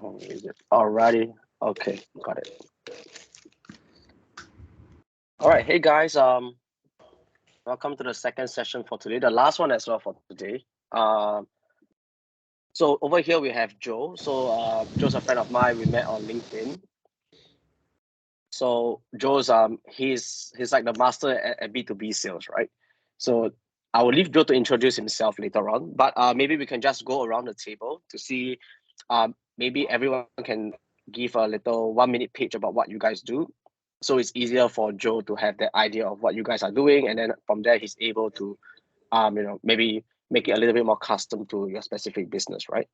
Oh, is it? Alrighty. Okay, got it. All right. Hey guys, welcome to the second session for today, the last one as well for today. So over here we have Joe. So Joe's a friend of mine. We met on LinkedIn. So Joe's he's like the master at B2B sales, right? So I will leave Joe to introduce himself later on, but maybe we can just go around the table to see maybe everyone can give a little 1 minute pitch about what you guys do. So it's easier for Joe to have that idea of what you guys are doing, and then from there he's able to maybe make it a little bit more custom to your specific business, right?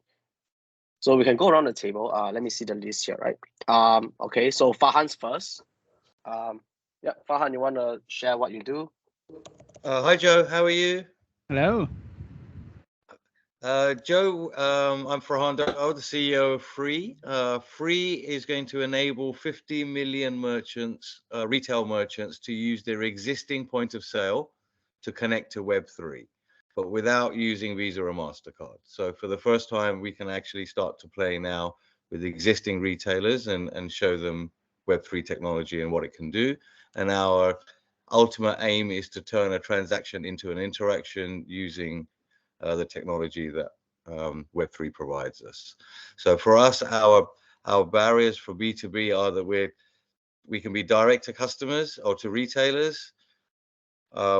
So we can go around the table. Let me see the list here, right? Okay, so Farhan's first. Yeah, Farhan, you want to share what you do? Hi, Joe. How are you? Hello. Joe, I'm Farhan Dao, the CEO of Free. Free is going to enable 50 million merchants, retail merchants, to use their existing point of sale to connect to Web3, but without using Visa or MasterCard. So for the first time, we can actually start to play now with existing retailers and show them Web3 technology and what it can do. And our ultimate aim is to turn a transaction into an interaction using the technology that Web3 provides us. So for us, our barriers for B2B are that we can be direct to customers or to retailers.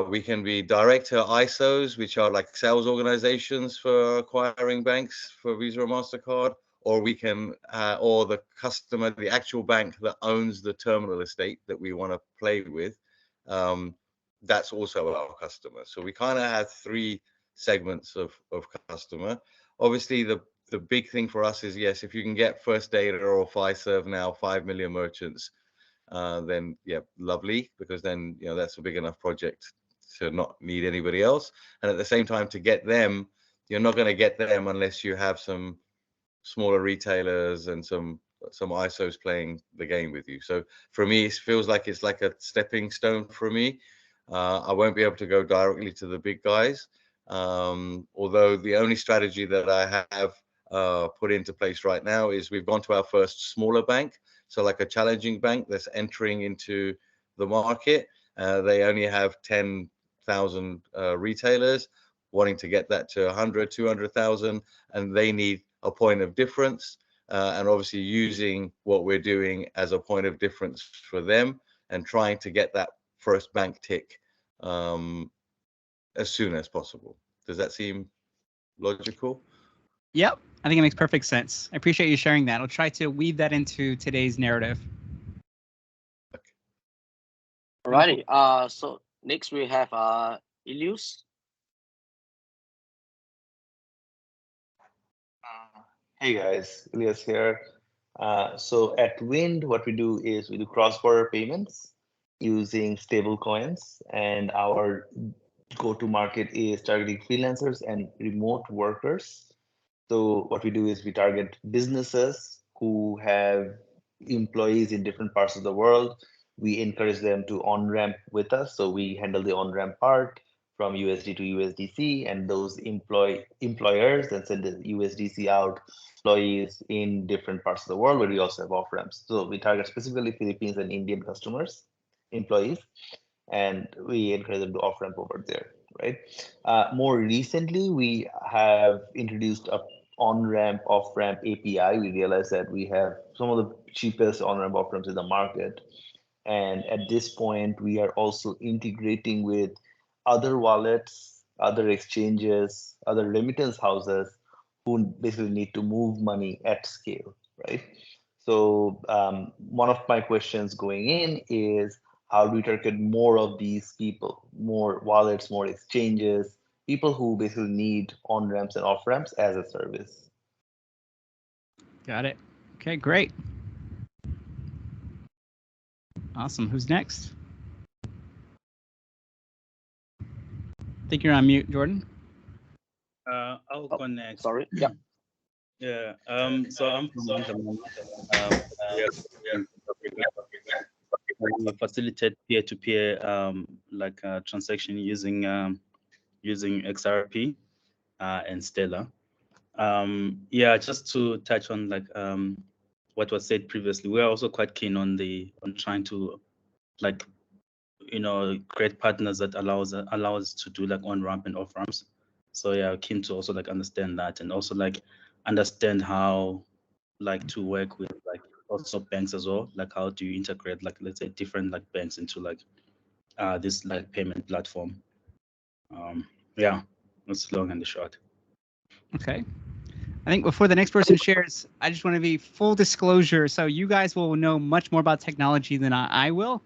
We can be direct to ISOs, which are like sales organizations for acquiring banks for Visa or MasterCard, or we can, or the customer, the actual bank that owns the terminal estate that we want to play with. That's also our customer. So we kind of have three segments of customer. Obviously, the big thing for us is, yes, if you can get First Data or Fiserv now 5 million merchants, then yeah, lovely, because then that's a big enough project to not need anybody else. And at the same time, to get them, you're not going to get them unless you have some smaller retailers and some ISOs playing the game with you. So for me, it feels like it's like a stepping stone for me. I won't be able to go directly to the big guys, although the only strategy that I have put into place right now is we've gone to our first smaller bank, so like a challenging bank that's entering into the market. They only have 10,000 retailers, wanting to get that to 100, 200,000, and they need a point of difference. And obviously using what we're doing as a point of difference for them and trying to get that first bank tick as soon as possible. Does that seem logical? Yep. I think it makes perfect sense. I appreciate you sharing that. I'll try to weave that into today's narrative. Alrighty. So next we have Ilius. Hey guys, Elias here. So at Wind, what we do is we do cross-border payments using stable coins, and our go-to market is targeting freelancers and remote workers. So what we do is we target businesses who have employees in different parts of the world. We encourage them to on-ramp with us. So we handle the on-ramp part from USD to USDC, and those employers then send the USDC out employees in different parts of the world where we also have off-ramps. So we target specifically Philippines and Indian customers, employees, and we encourage them to off-ramp over there, right? More recently, we have introduced a on-ramp, off-ramp API. We realized that we have some of the cheapest on-ramp, off-ramps in the market. And at this point, we are also integrating with other wallets, other exchanges, other remittance houses who basically need to move money at scale, right? So one of my questions going in is, how do we target more of these people, more wallets, more exchanges, people who basically need on-ramps and off-ramps as a service? Got it. Okay, great. Awesome. Who's next? I think you're on mute, Jordan. I'll go next. Sorry. Yeah. Yeah. So I'm from we facilitate peer-to-peer transaction using XRP and Stellar. Yeah, just to touch on like what was said previously, we are also quite keen on trying to like create partners that allow us to do like on ramp and off ramps. So yeah, keen to also like understand that, and also like understand how like to work with like also banks as well. Like how do you integrate like, let's say, different like banks into like this like payment platform. Yeah, that's long and the short. Okay. I think before the next person shares, I just want to be full disclosure. So you guys will know much more about technology than I will.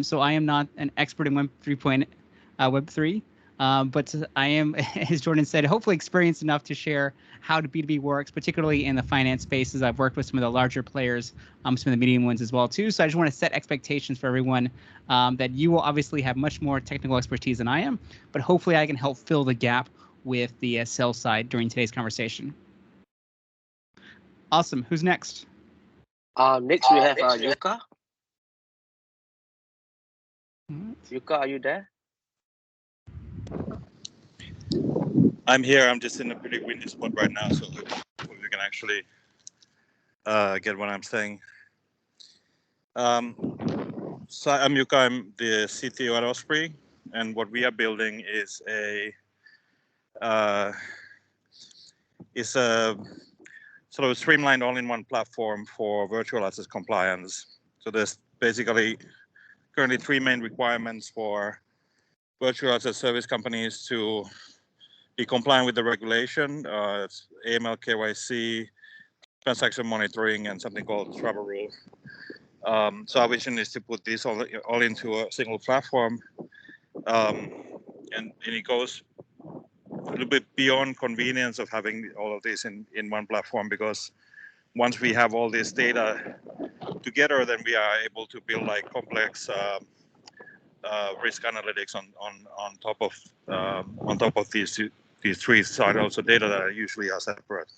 So I am not an expert in Web 3, but I am, as Jordan said, hopefully experienced enough to share how B2B works, particularly in the finance spaces. I've worked with some of the larger players, some of the medium ones as well too. So I just want to set expectations for everyone that you will obviously have much more technical expertise than I am, but hopefully I can help fill the gap with the sales side during today's conversation. Awesome. Who's next? Next we have Yuka. Yuka, are you there? I'm here. I'm just in a pretty windy spot right now, so you can actually get what I'm saying. So I'm Yuka. I'm the CTO at Osprey, and what we are building is a sort of a streamlined all-in-one platform for virtual asset compliance. So there's basically currently 3 main requirements for virtual asset service companies to be compliant with the regulation. It's AML, KYC, transaction monitoring, and something called travel rule. So our vision is to put this all into a single platform, and it goes a little bit beyond convenience of having all of this in one platform, because once we have all this data together, then we are able to build like complex risk analytics on top of these 3 silos of data that usually are separate.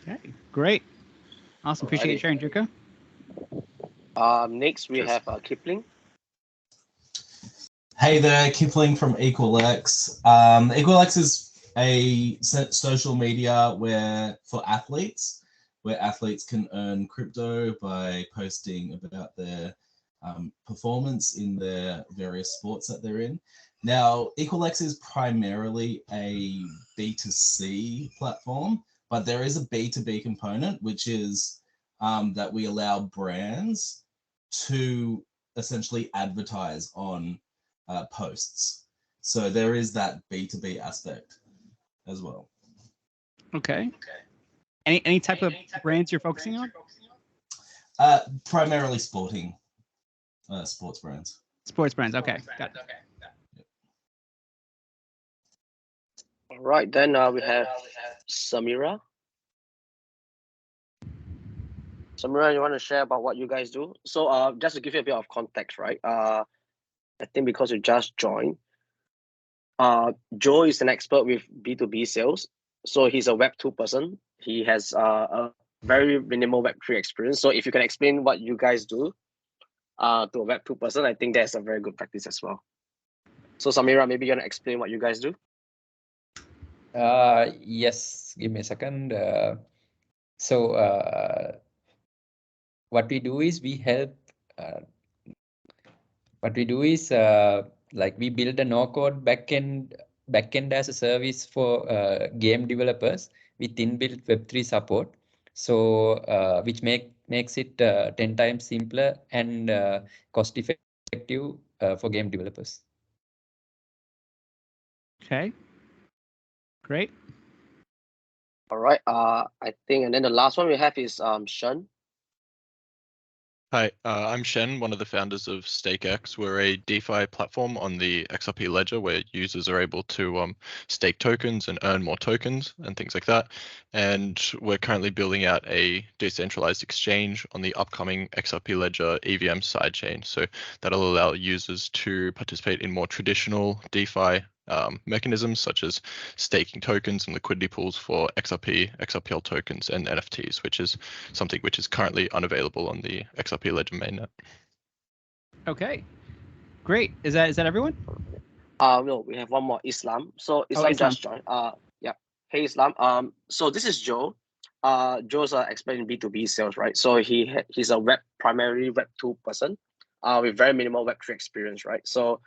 Okay, great. Awesome. Appreciate you sharing, Juka. Next we have Kipling. Hey there, Kipling from EqualX. EqualX is a social media for athletes, where athletes can earn crypto by posting about their performance in their various sports that they're in. Now, EqualX is primarily a B2C platform, but there is a B2B component, which is that we allow brands to essentially advertise on posts. So there is that B2B aspect as well. Okay. Any type of brands you're focusing on? Primarily sports brands. Sports brands. Okay, got it. All right, then we have Samira. Samira, you want to share about what you guys do? So just to give you a bit of context, right? I think because you just joined, Joe is an expert with B2B sales. So he's a Web 2 person. He has a very minimal Web 3 experience. So if you can explain what you guys do to a Web 2 person, I think that's a very good practice as well. So Samira, maybe you want to explain what you guys do? Yes, give me a second. What we do is we help. Like we build a no-code backend as a service for game developers with inbuilt Web3 support. So which makes it 10 times simpler and cost-effective for game developers. Okay. Great. All right. I think, and then the last one we have is Shen. Hi, I'm Shen, one of the founders of StakeX. We're a DeFi platform on the XRP ledger where users are able to stake tokens and earn more tokens and things like that. And we're currently building out a decentralized exchange on the upcoming XRP ledger EVM sidechain. So that'll allow users to participate in more traditional DeFi mechanisms such as staking tokens and liquidity pools for XRP, XRPL tokens, and NFTs, which is something which is currently unavailable on the XRP ledger mainnet. Okay, great. Is that everyone? No, we have one more, Islam. So Islam just joined. Yeah. Hey Islam. So this is Joe. Joe's an expert in B2B sales, right? So he's a primarily Web 2 person, with very minimal Web 3 experience, right? So,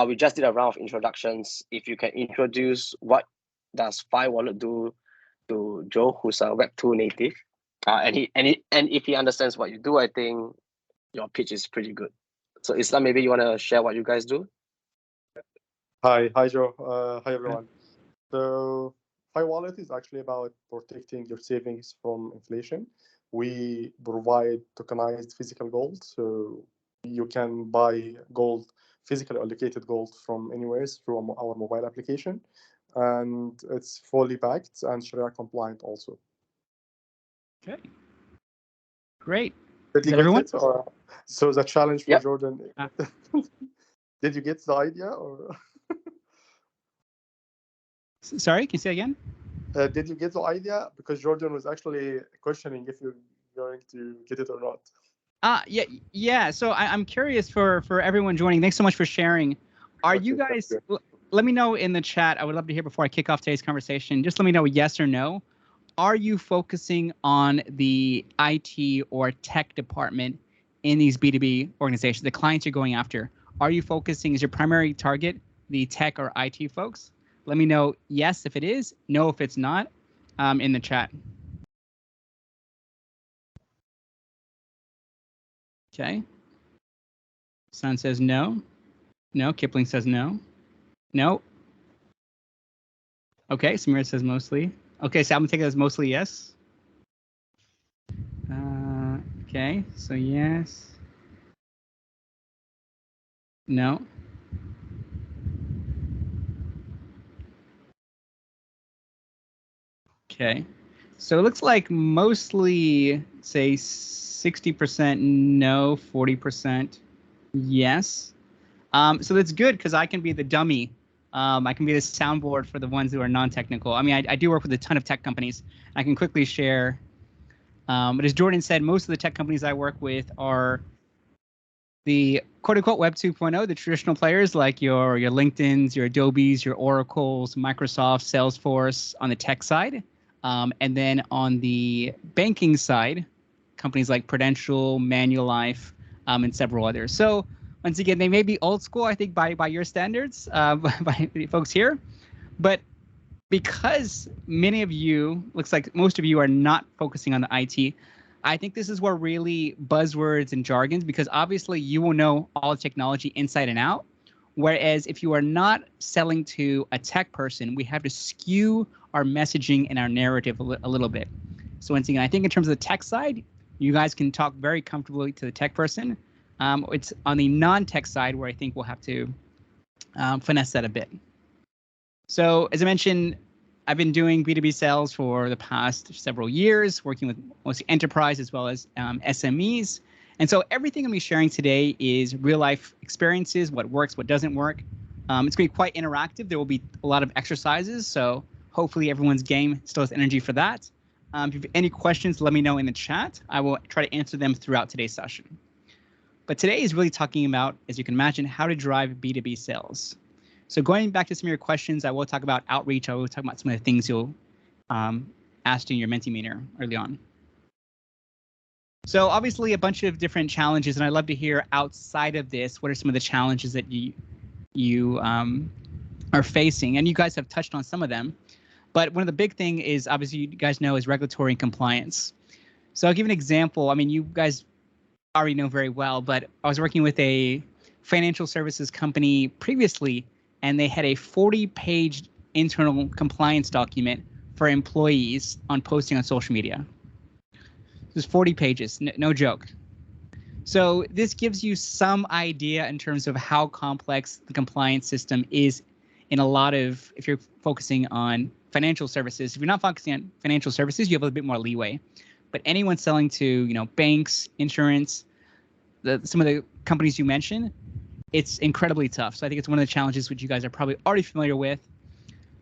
we just did a round of introductions. If you can introduce what does Fi Wallet do to Joe, who's a Web 2 native, and if he understands what you do, I think your pitch is pretty good. So Islam, maybe you want to share what you guys do? Hi, Joe. Hi, everyone. So, Fi Wallet is actually about protecting your savings from inflation. We provide tokenized physical gold, so you can buy gold, physically allocated gold from anywhere through our mobile application, and it's fully backed and Sharia compliant also. Okay. Great. Did Is you that get everyone? it? Or, so the challenge for Yep. Jordan. Did you get the idea, or? Sorry, can you say again? Did you get the idea? Because Jordan was actually questioning if you're going to get it or not. Yeah. So I'm curious for everyone joining. Thanks so much for sharing. Are you guys? Let me know in the chat. I would love to hear before I kick off today's conversation. Just let me know yes or no. Are you focusing on the IT or tech department in these B2B organizations, the clients you're going after? Are you focusing, is your primary target the tech or IT folks? Let me know yes if it is, no if it's not, in the chat. Okay. Sun says no. No. Kipling says no. No. Okay. Samira says mostly. Okay. So I'm going to take it as mostly yes. Okay. So yes. No. Okay. So it looks like mostly, say, 60% no, 40% yes. So that's good because I can be the dummy. I can be the soundboard for the ones who are non-technical. I mean, I do work with a ton of tech companies. I can quickly share. But as Jordan said, most of the tech companies I work with are the quote-unquote Web 2.0, the traditional players like your LinkedIns, your Adobes, your Oracles, Microsoft, Salesforce on the tech side. And then on the banking side, companies like Prudential, Manulife, and several others. So once again, they may be old school, I think, by your standards, by the folks here. But because many of you, looks like most of you are not focusing on the IT, I think this is where really buzzwords and jargons, because obviously you will know all technology inside and out. Whereas if you are not selling to a tech person, we have to skew our messaging and our narrative a little bit. So once again, I think in terms of the tech side, you guys can talk very comfortably to the tech person. It's on the non-tech side where I think we'll have to finesse that a bit. So as I mentioned, I've been doing B2B sales for the past several years, working with mostly enterprise as well as SMEs. And so everything I'm going to be sharing today is real life experiences, what works, what doesn't work. It's going to be quite interactive. There will be a lot of exercises. So hopefully everyone's game still has energy for that. If you have any questions, let me know in the chat. I will try to answer them throughout today's session. But today is really talking about, as you can imagine, how to drive B2B sales. So going back to some of your questions, I will talk about outreach. I will talk about some of the things you'll ask in your Mentimeter early on. So obviously a bunch of different challenges, and I'd love to hear outside of this, what are some of the challenges that you are facing? And you guys have touched on some of them. But one of the big thing is, obviously, you guys know, is regulatory and compliance. So I'll give an example. I mean, you guys already know very well, but I was working with a financial services company previously, and they had a 40-page internal compliance document for employees on posting on social media. It was 40 pages, no joke. So this gives you some idea in terms of how complex the compliance system is in a lot of, if you're focusing on financial services. If you're not focusing on financial services, you have a bit more leeway. But anyone selling to, banks, insurance, some of the companies you mentioned, it's incredibly tough. So I think it's one of the challenges which you guys are probably already familiar with.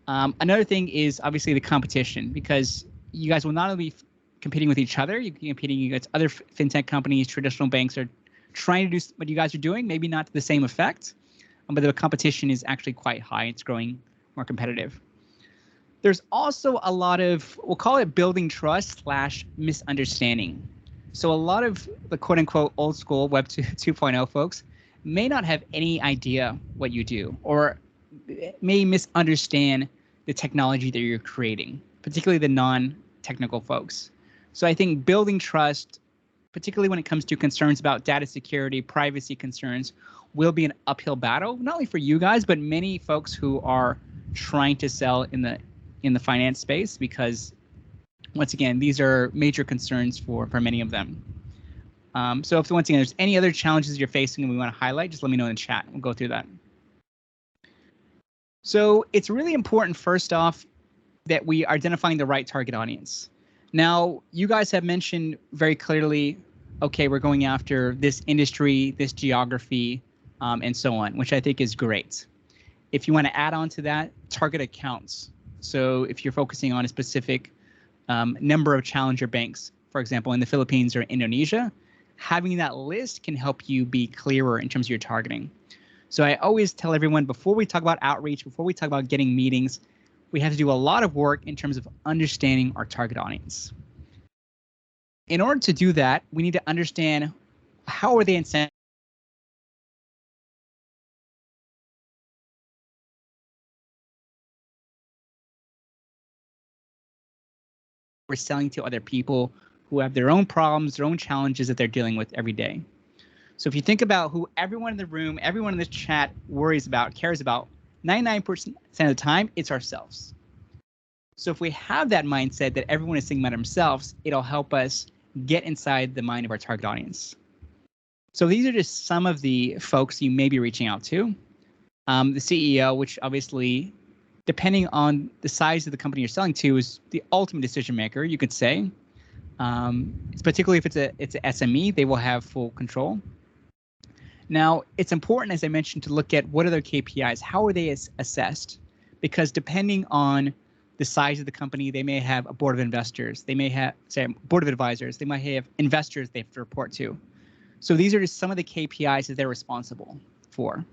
Another thing is obviously the competition, because you guys will not only be competing with each other, you're competing against other fintech companies, traditional banks are trying to do what you guys are doing, maybe not to the same effect, but the competition is actually quite high. It's growing more competitive. There's also a lot of, we'll call it building trust / misunderstanding. So a lot of the quote unquote old school Web 2.0 folks may not have any idea what you do, or may misunderstand the technology that you're creating, particularly the non-technical folks. So I think building trust, particularly when it comes to concerns about data security, privacy concerns, will be an uphill battle, not only for you guys, but many folks who are trying to sell in the finance space, because once again, these are major concerns for many of them. So if once again there's any other challenges you're facing and we want to highlight, just let me know in the chat. We'll go through that. So it's really important, first off, that we are identifying the right target audience. Now, you guys have mentioned very clearly, okay, we're going after this industry, this geography, and so on, which I think is great. If you want to add on to that, target accounts. So if you're focusing on a specific number of challenger banks, for example, in the Philippines or Indonesia, having that list can help you be clearer in terms of your targeting. So I always tell everyone, before we talk about outreach, before we talk about getting meetings, we have to do a lot of work in terms of understanding our target audience. In order to do that, we need to understand how are they incentivized. We're selling to other people who have their own problems, their own challenges that they're dealing with every day. So if you think about who everyone in the room, everyone in this chat worries about, cares about, 99% of the time, it's ourselves. So if we have that mindset that everyone is thinking about themselves, it'll help us get inside the mind of our target audience. So these are just some of the folks you may be reaching out to. The CEO, which obviously, depending on the size of the company you're selling to, is the ultimate decision maker, you could say. It's particularly if it's an SME, they will have full control. Now, it's important, as I mentioned, to look at what are their KPIs, how are they assessed? Because depending on the size of the company, they may have a board of investors, they may have, say, a board of advisors, they might have investors they have to report to. So these are just some of the KPIs that they're responsible for.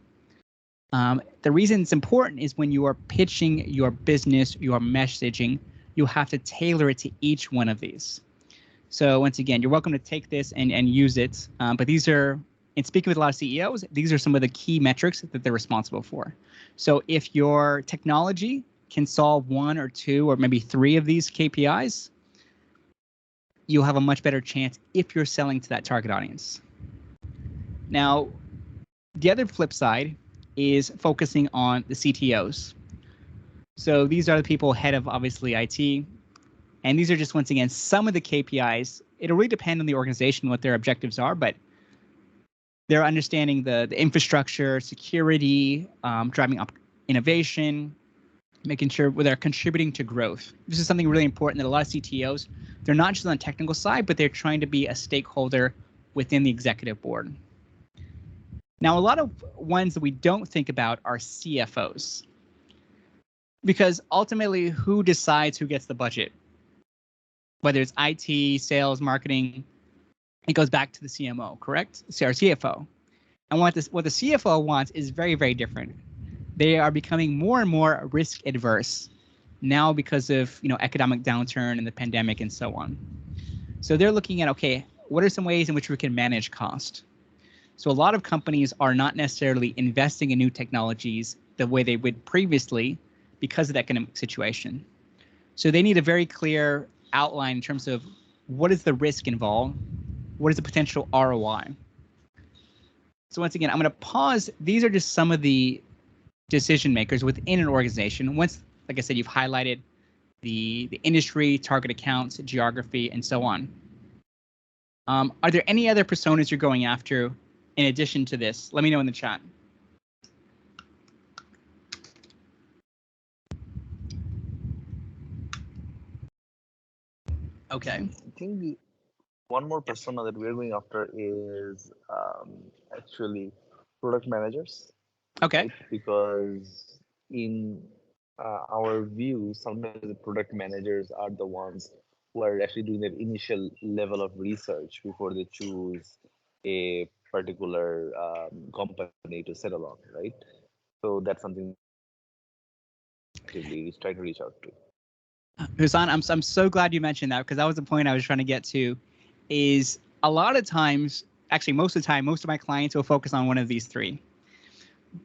The reason it's important is when you are pitching your business, your messaging, you have to tailor it to each one of these. So once again, you're welcome to take this and use it. But these are, in speaking with a lot of CEOs, these are some of the key metrics that they're responsible for. So if your technology can solve 1 or 2 or maybe 3 of these KPIs, you'll have a much better chance if you're selling to that target audience. Now, the other flip side is focusing on the CTOs. So these are the people head of, obviously, IT. And these are just, once again, some of the KPIs. It'll really depend on the organization, what their objectives are, but they're understanding the infrastructure, security, driving up innovation, making sure they're contributing to growth. This is something really important that a lot of CTOs, they're not just on the technical side, but they're trying to be a stakeholder within the executive board. Now, a lot of ones that we don't think about are CFOs, because ultimately, who decides who gets the budget? Whether it's IT, sales, marketing, it goes back to the CMO, correct? So our CFO. And what the CFO wants is very, very different. They are becoming more and more risk adverse now because of economic downturn and the pandemic and so on. So they're looking at, okay, what are some ways in which we can manage cost? So a lot of companies are not necessarily investing in new technologies the way they would previously because of the economic situation. So they need a very clear outline in terms of what is the risk involved, what is the potential ROI. So once again, I'm going to pause. These are just some of the decision makers within an organization. Once, like I said, you've highlighted the industry, target accounts, geography, and so on. Are there any other personas you're going after in addition to this? Let me know in the chat. Okay. I think one more persona that we're going after is actually product managers. Okay. Right? Because in our view, sometimes the product managers are the ones who are actually doing that initial level of research before they choose a particular company to settle on, right? So that's something we try to reach out to. Husan, I'm so glad you mentioned that, because that was the point I was trying to get to. Is a lot of times, actually most of the time, most of my clients will focus on one of these three.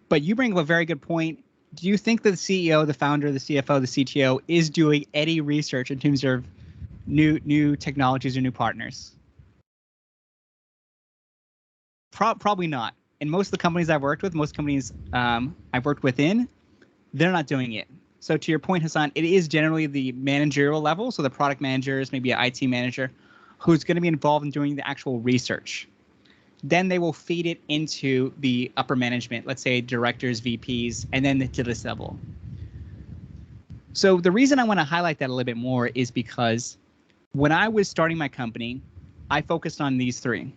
But you bring up a very good point. Do you think that the CEO, the founder, the CFO, the CTO is doing any research in terms of new technologies or new partners? Probably not. And most of the companies I've worked with, most companies I've worked within, they're not doing it. So to your point, Hassan, it is generally the managerial level, so the product managers, maybe an IT manager, who's going to be involved in doing the actual research. Then they will feed it into the upper management, let's say directors, VPs, and then to this level. So the reason I want to highlight that a little bit more is because when I was starting my company, I focused on these three.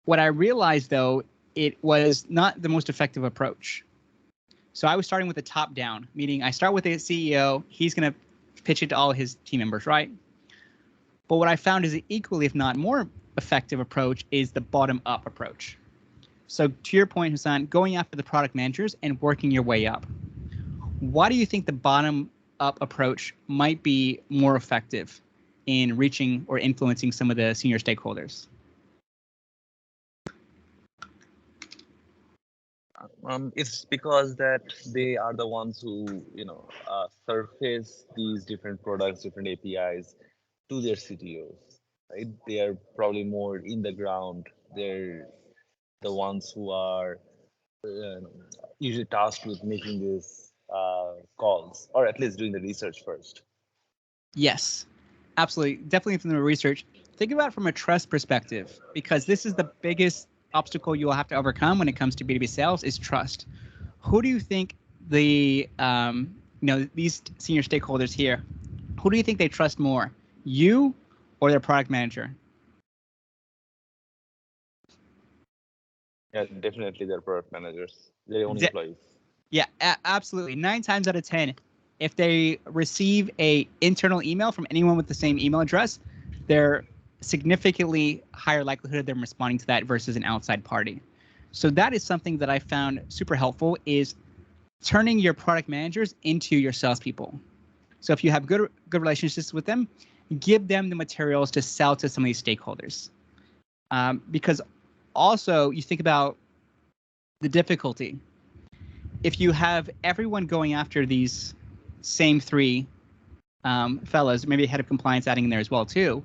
What I realized, though, it was not the most effective approach. So I was starting with the top down, meaning I start with the CEO, he's going to pitch it to all his team members, right? But what I found is an equally, if not more effective approach is the bottom up approach. So to your point, Hassan, going after the product managers and working your way up. Why do you think the bottom up approach might be more effective in reaching or influencing some of the senior stakeholders? It's because that they are the ones who, surface these different products, different APIs to their CTOs, right? They are probably more in the ground. They're the ones who are usually tasked with making these calls, or at least doing the research first. Yes, absolutely. Definitely from the research. Think about it from a trust perspective, because this is the biggest obstacle you will have to overcome when it comes to B2B sales is trust. Who do you think the, these senior stakeholders here, who do you think they trust more, you or their product manager? Yeah, definitely their product managers, their own employees. Yeah, absolutely. 9 times out of 10, if they receive a internal email from anyone with the same email address, they're significantly higher likelihood of them responding to that versus an outside party. So that is something that I found super helpful, is turning your product managers into your salespeople. So if you have good relationships with them, give them the materials to sell to some of these stakeholders. Because also you think about the difficulty. If you have everyone going after these same three fellas, maybe a head of compliance adding in there as well too,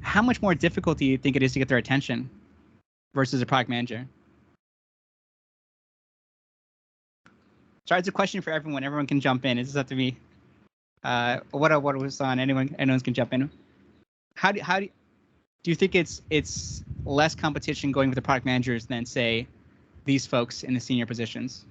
how much more difficult do you think it is to get their attention versus a product manager? Sorry, it's a question for everyone. Everyone can jump in. It doesn't have to be what was on. Anyone can jump in. How do you think it's less competition going with the product managers than, say, these folks in the senior positions?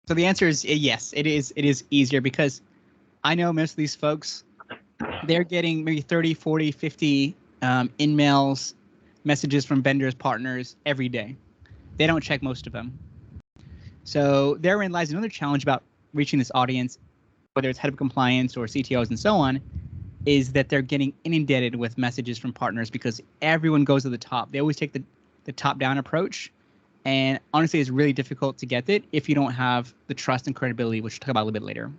So the answer is yes, it is easier, because I know most of these folks, they're getting maybe 30, 40, 50 in-mails, messages from vendors, partners every day. They don't check most of them. So therein lies another challenge about reaching this audience, whether it's head of compliance or CTOs and so on, is that they're getting inundated with messages from partners because everyone goes to the top. They always take the top-down approach. And honestly, it's really difficult to get it if you don't have the trust and credibility, which we'll talk about a little bit later.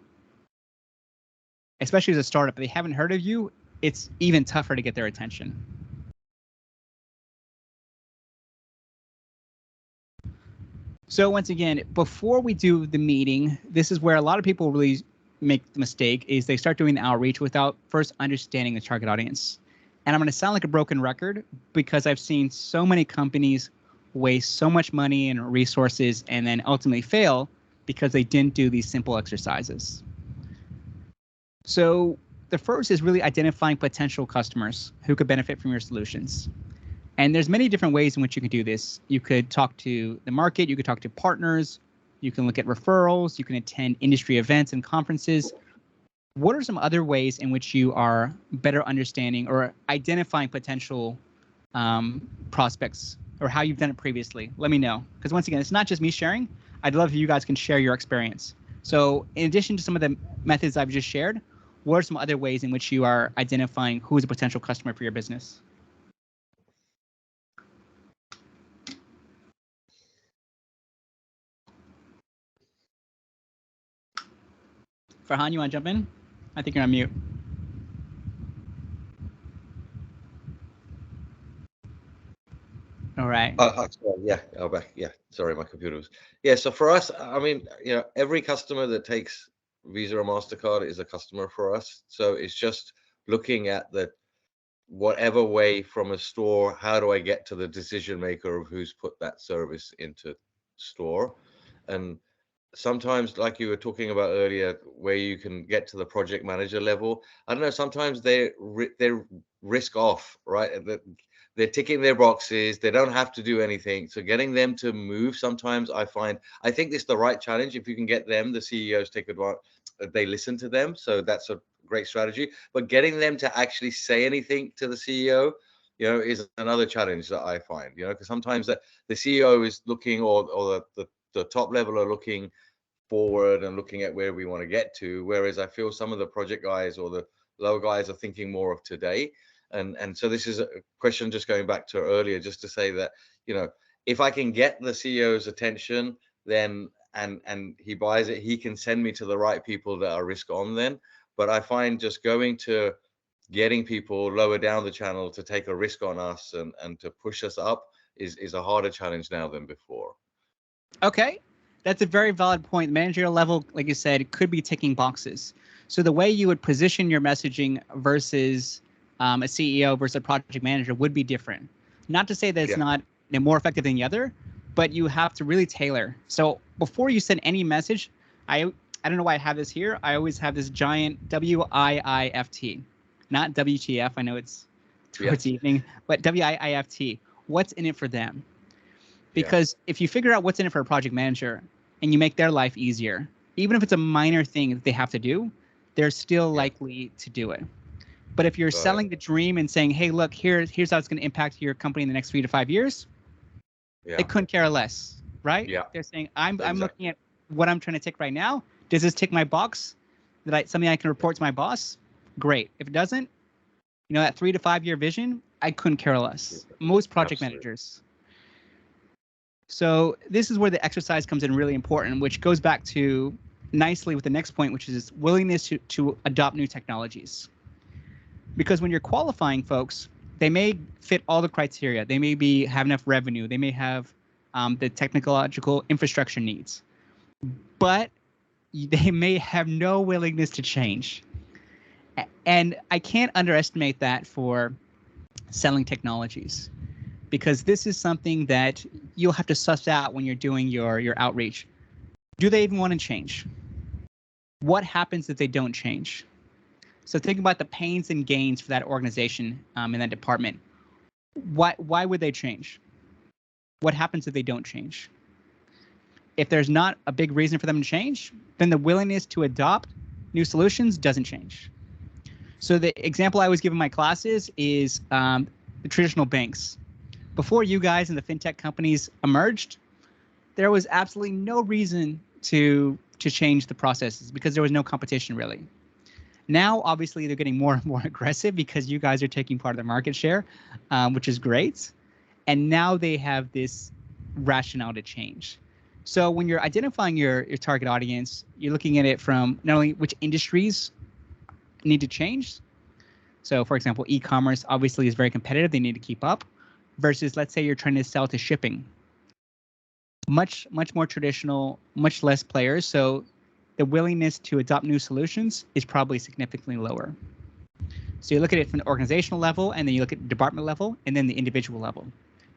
Especially as a startup, if they haven't heard of you, it's even tougher to get their attention. So once again, before we do the meeting, this is where a lot of people really make the mistake, is they start doing the outreach without first understanding the target audience. And I'm going to sound like a broken record, because I've seen so many companies waste so much money and resources and then ultimately fail because they didn't do these simple exercises. So the first is really identifying potential customers who could benefit from your solutions. And there's many different ways in which you can do this. You could talk to the market, you could talk to partners, you can look at referrals, you can attend industry events and conferences. What are some other ways in which you are better understanding or identifying potential prospects, or how you've done it previously? Let me know, because once again, it's not just me sharing. I'd love if you guys can share your experience. So in addition to some of the methods I've just shared, what are some other ways in which you are identifying who is a potential customer for your business? Farhan, you want to jump in? I think you're on mute. All right. Sorry, yeah, back. Yeah, sorry, my computer was. Yeah, so for us, I mean, every customer that takes Visa or MasterCard is a customer for us. So it's just looking at the whatever way from a store, how do I get to the decision maker of who's put that service into store? And sometimes, like you were talking about earlier, where you can get to the project manager level, I don't know, sometimes they're risk off, right? They're ticking their boxes, they don't have to do anything. So getting them to move, sometimes I think it's the right challenge. If you can get them, the CEOs take advantage, they listen to them. So that's a great strategy. But getting them to actually say anything to the CEO, is another challenge that I find, because sometimes the CEO is looking, or the top level are looking forward and looking at where we want to get to, whereas I feel some of the project guys or the lower guys are thinking more of today. And so this is a question just going back to earlier, just to say that, if I can get the CEO's attention, then and he buys it, he can send me to the right people that are risk on then. But I find just going to getting people lower down the channel to take a risk on us and to push us up is a harder challenge now than before. Okay. That's a very valid point. Managerial level, like you said, could be ticking boxes. So the way you would position your messaging versus a CEO versus a project manager would be different. Not to say that it's not more effective than the other, but you have to really tailor. So before you send any message, I don't know why I have this here. I always have this giant WIIFT, not WTF. I know it's towards evening, but WIIFT. What's in it for them? Because if you figure out what's in it for a project manager and you make their life easier, even if it's a minor thing that they have to do, they're still likely to do it. But if you're selling the dream and saying, hey, look, here's how it's going to impact your company in the next 3 to 5 years, they couldn't care less, right? Yeah. They're saying, I'm looking at what I'm trying to tick right now. Does this tick my box? Something I can report to my boss? Great. If it doesn't, that 3 to 5 year vision, I couldn't care less. Most project managers. So this is where the exercise comes in really important, which goes back to nicely with the next point, which is willingness to adopt new technologies. Because when you're qualifying folks, they may fit all the criteria. They may have enough revenue. They may have the technological infrastructure needs, but they may have no willingness to change. And I can't underestimate that for selling technologies, because this is something that you'll have to suss out when you're doing your outreach. Do they even want to change? What happens if they don't change? So think about the pains and gains for that organization in that department. Why would they change? What happens if they don't change? If there's not a big reason for them to change, then the willingness to adopt new solutions doesn't change. So the example I always give in my classes is the traditional banks. Before you guys and the fintech companies emerged, there was absolutely no reason to change the processes because there was no competition really. Now, obviously, they're getting more and more aggressive because you guys are taking part of the market share, which is great. And now they have this rationale to change. So when you're identifying your target audience, you're looking at it from not only which industries need to change. So, for example, e-commerce obviously is very competitive. They need to keep up. Versus, let's say you're trying to sell to shipping. Much more traditional, much less players. So the willingness to adopt new solutions is probably significantly lower. So you look at it from the organizational level, and then you look at the department level, and then the individual level.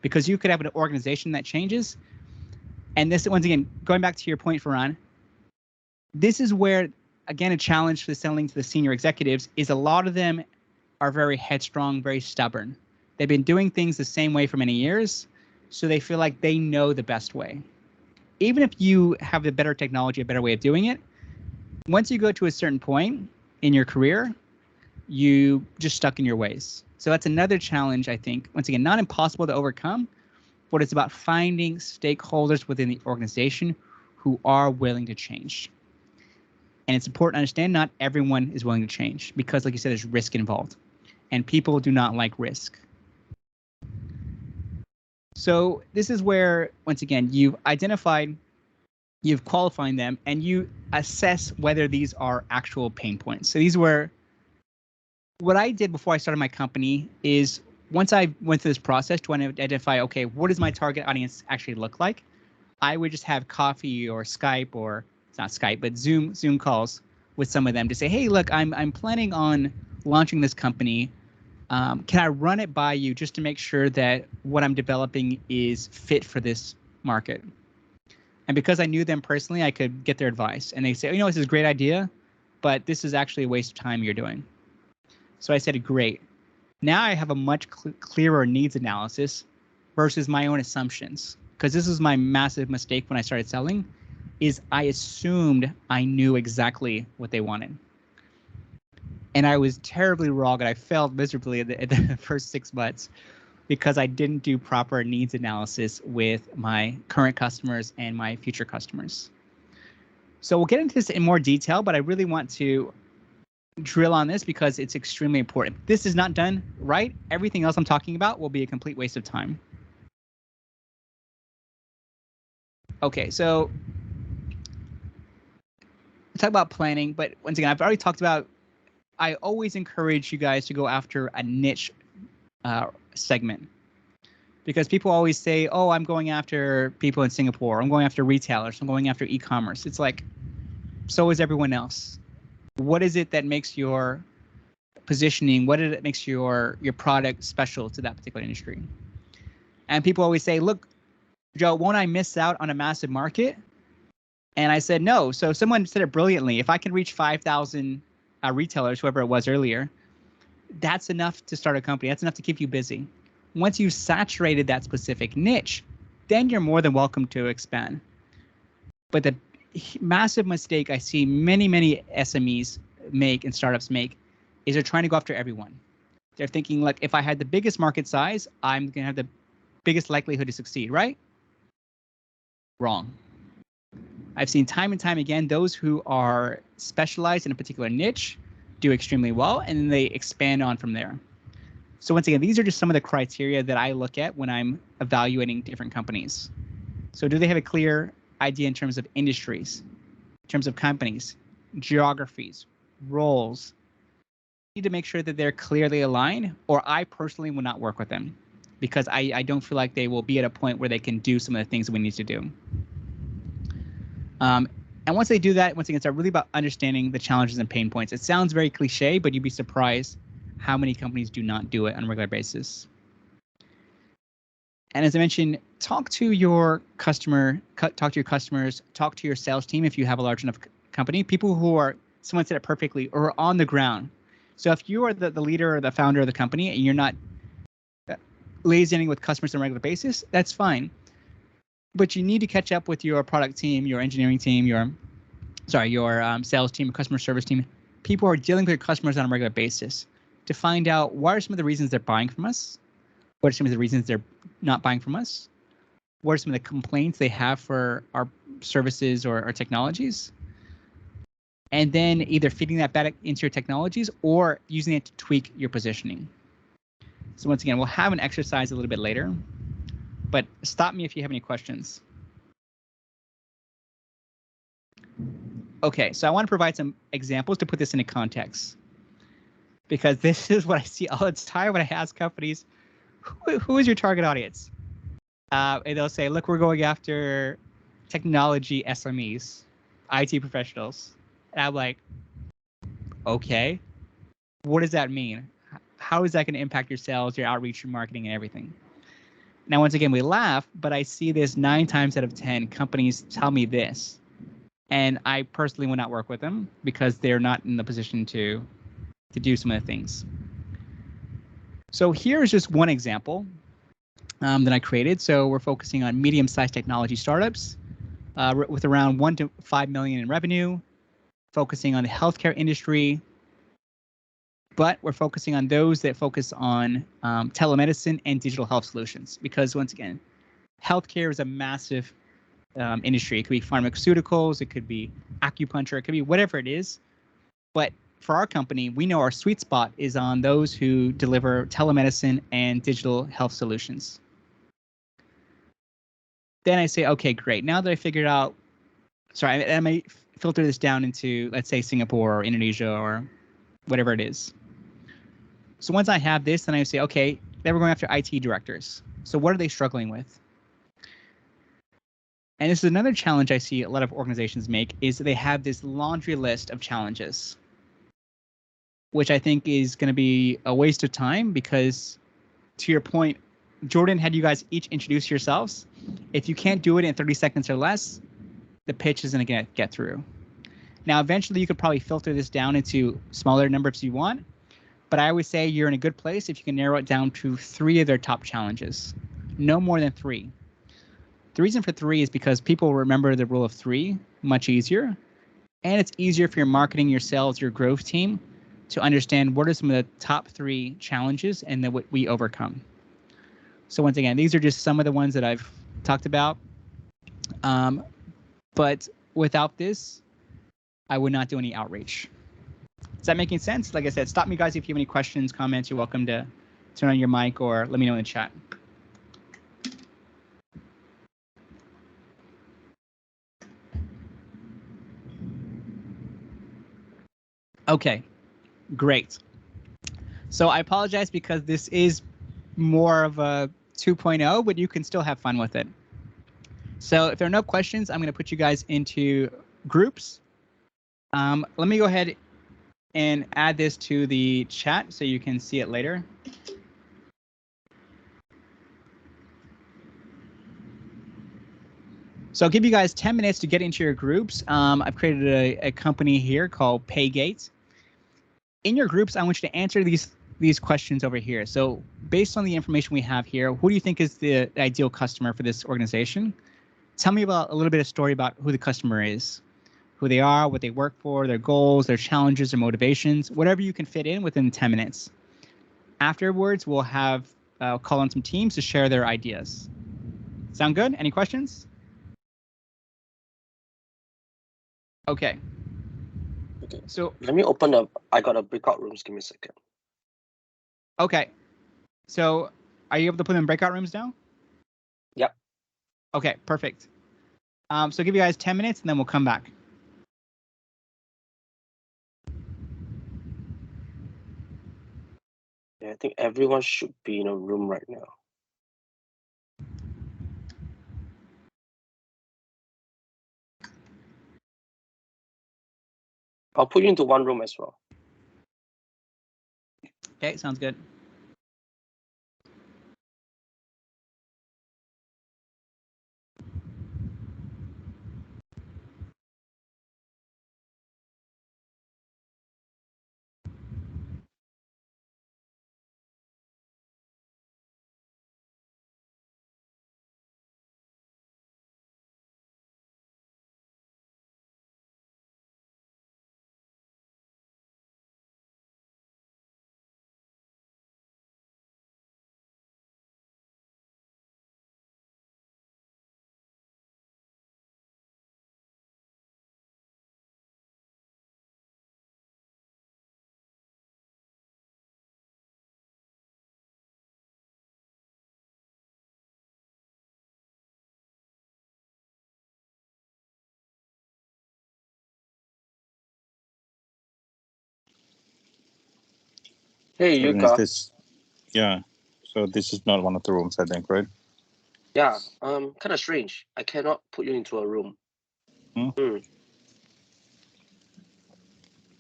Because you could have an organization that changes. And this, once again, going back to your point, Farhan, this is where, again, a challenge for selling to the senior executives is a lot of them are very headstrong, very stubborn. They've been doing things the same way for many years, so they feel like they know the best way. Even if you have a better technology, a better way of doing it, once you go to a certain point in your career, you just stuck in your ways. So that's another challenge, I think. Once again, not impossible to overcome, but it's about finding stakeholders within the organization who are willing to change. And it's important to understand not everyone is willing to change because, like you said, there's risk involved. And people do not like risk. So this is where, once again, you've identified you've qualified them, and you assess whether these are actual pain points. So these were what I did before I started my company is once I went through this process to identify, okay, what does my target audience actually look like? I would just have coffee or Skype, or it's not Skype, but Zoom calls with some of them to say, hey, look, I'm planning on launching this company. Can I run it by you just to make sure that what I'm developing is fit for this market? And because I knew them personally, I could get their advice. And they say, this is a great idea, but this is actually a waste of time you're doing. So I said, great. Now I have a much clearer needs analysis versus my own assumptions. Because this is my massive mistake when I started selling, is I assumed I knew exactly what they wanted. And I was terribly wrong, and I failed miserably at the first 6 months because I didn't do proper needs analysis with my current customers and my future customers. So we'll get into this in more detail, but I really want to drill on this because it's extremely important. If this is not done right, everything else I'm talking about will be a complete waste of time. Okay, so we talk about planning, but once again, I've already talked about, I always encourage you guys to go after a niche segment, because people always say, oh, I'm going after people in Singapore, I'm going after retailers, I'm going after e-commerce. It's like, so is everyone else. What is it that makes your positioning, what is it that makes your product special to that particular industry? And people always say, look, Joe, won't I miss out on a massive market? And I said, no. So someone said it brilliantly. If I can reach 5,000 retailers, whoever it was earlier, that's enough to start a company. That's enough to keep you busy. Once you've saturated that specific niche, then you're more than welcome to expand. But the massive mistake I see many SMEs make and startups make is they're trying to go after everyone. They're thinking, like, if I had the biggest market size, I'm going to have the biggest likelihood to succeed, right? Wrong. I've seen time and time again, those who are specialized in a particular niche do extremely well, and then they expand on from there. So once again, these are just some of the criteria that I look at when I'm evaluating different companies. So do they have a clear idea in terms of industries, in terms of companies, geographies, roles? You need to make sure that they're clearly aligned, or I personally will not work with them because I don't feel like they will be at a point where they can do some of the things that we need to do. And once they do that, once again, it's really about understanding the challenges and pain points. It sounds very cliche, but you'd be surprised how many companies do not do it on a regular basis. And as I mentioned, talk to your customer, talk to your customers, talk to your sales team if you have a large enough company, people who are, someone said it perfectly, or on the ground. So if you are the leader or the founder of the company and you're not liaisoning with customers on a regular basis, that's fine. But you need to catch up with your product team, your engineering team, your sales team, customer service team, people who are dealing with your customers on a regular basis to find out what are some of the reasons they're buying from us, what are some of the reasons they're not buying from us, what are some of the complaints they have for our services or our technologies, and then either feeding that back into your technologies or using it to tweak your positioning. So once again, we'll have an exercise a little bit later, but stop me if you have any questions. Okay, so I want to provide some examples to put this into context, because this is what I see all the time when I ask companies, who is your target audience? And they'll say, look, we're going after technology SMEs, IT professionals. And I'm like, okay, what does that mean? How is that going to impact your sales, your outreach, your marketing, and everything? Now, once again, we laugh, but I see this 9 times out of 10 companies tell me this. And I personally will not work with them because they're not in the position to do some of the things. So here's just one example that I created. So we're focusing on medium-sized technology startups with around 1 to 5 million in revenue, focusing on the healthcare industry, but we're focusing on those that focus on telemedicine and digital health solutions, because once again, healthcare is a massive industry. It could be pharmaceuticals, it could be acupuncture, it could be whatever it is. But for our company, we know our sweet spot is on those who deliver telemedicine and digital health solutions. Then I say, okay, great. Now that I figured out sorry, I may filter this down into, let's say, Singapore or Indonesia or whatever it is. So once I have this, then I say, okay, then we're going after IT directors. So what are they struggling with? And this is another challenge I see a lot of organizations make, is that they have this laundry list of challenges, which I think is going to be a waste of time because, to your point, Jordan, had you guys each introduce yourselves. If you can't do it in 30 seconds or less, the pitch isn't going to get through. Now, eventually, you could probably filter this down into smaller numbers if you want, but I always say you're in a good place if you can narrow it down to 3 of their top challenges, no more than 3. The reason for 3 is because people remember the rule of 3 much easier, and it's easier for your marketing, your sales, your growth team to understand what are some of the top 3 challenges and then what we overcome. So once again, these are just some of the ones that I've talked about. But without this, I would not do any outreach. Is that making sense? Like I said, stop me, guys, if you have any questions, comments. You're welcome to turn on your mic or let me know in the chat. Okay, great. So I apologize because this is more of a 2.0, but you can still have fun with it. So if there are no questions, I'm going to put you guys into groups. Let me go ahead and add this to the chat so you can see it later. So I'll give you guys 10 minutes to get into your groups. I've created a company here called Paygate. In your groups, I want you to answer these questions over here. So based on the information we have here, who do you think is the ideal customer for this organization? Tell me about a little bit of story about who the customer is, who they are, what they work for, their goals, their challenges, their motivations, whatever you can fit in within 10 minutes. Afterwards, we'll have call on some teams to share their ideas. Sound good? Any questions? Okay. Okay. So let me open up. I got a breakout rooms. Give me a second. okay. So are you able to put them in breakout rooms now? Yep. Okay, perfect. So give you guys 10 minutes and then we'll come back. Yeah, I think everyone should be in a room right now. I'll put you into one room as well. Okay, sounds good. Hey, Jordan, Yuka. yeah. So this is not one of the rooms, I think, right? Yeah, kind of strange. I cannot put you into a room.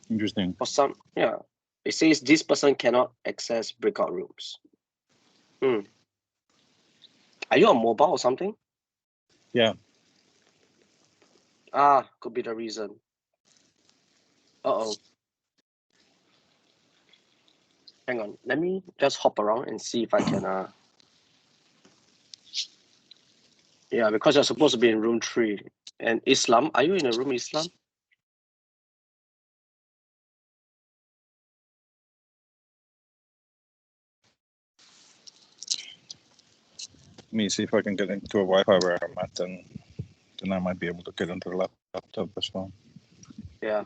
Interesting. For some, yeah. It says this person cannot access breakout rooms. Are you on mobile or something? Yeah. Could be the reason. Uh-oh. Hang on. Let me just hop around and see if I can yeah, because you're supposed to be in room 3. And Islam, are you in a room, Islam? Let me see if I can get into a Wi-Fi where I'm at, and then I might be able to get into the laptop as well. Yeah.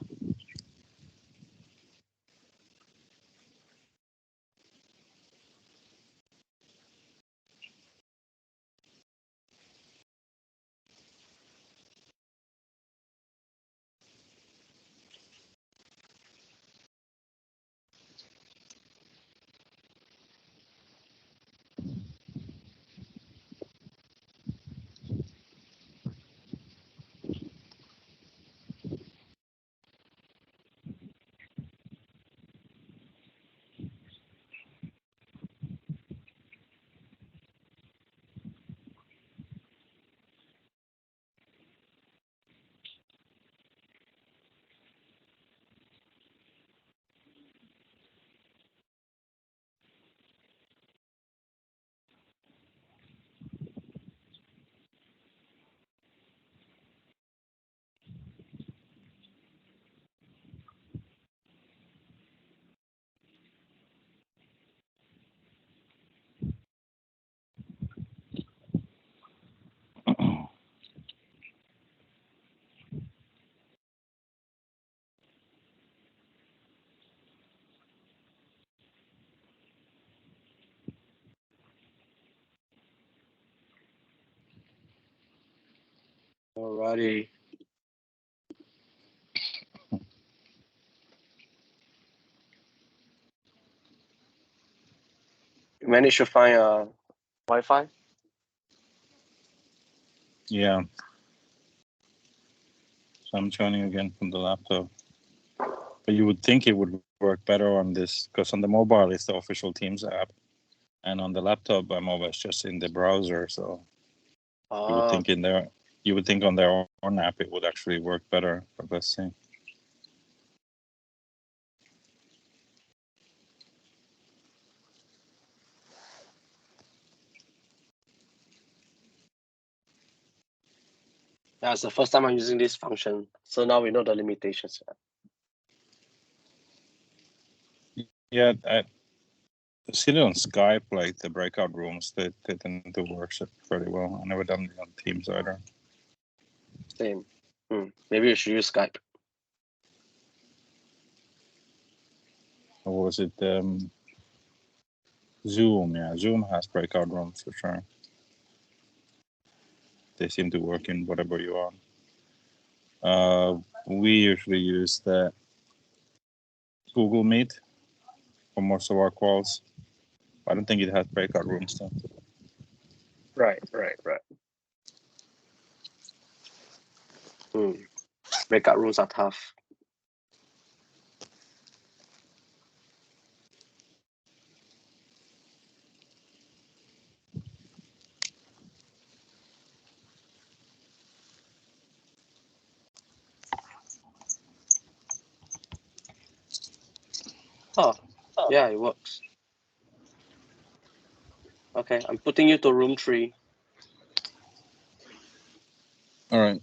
Alrighty. You managed to find a Wi-Fi? Yeah. So I'm joining again from the laptop. But you would think it would work better on this, because on the mobile it's the official Teams app, and on the laptop I'm always just in the browser. So you would think on their own app it would actually work better. But let's see. Yeah, it's the first time I'm using this function, so now we know the limitations. Yeah, I see it on Skype, like the breakout rooms, they tend to work pretty well. I never done it on Teams either. Same. Maybe you should use Skype. Or was it Zoom? Yeah, Zoom has breakout rooms for sure. They seem to work in whatever you are. We usually use the Google Meet for most of our calls. I don't think it has breakout rooms though. Right. Breakout rooms are tough. Oh, yeah, it works. Okay, I'm putting you to room 3. All right.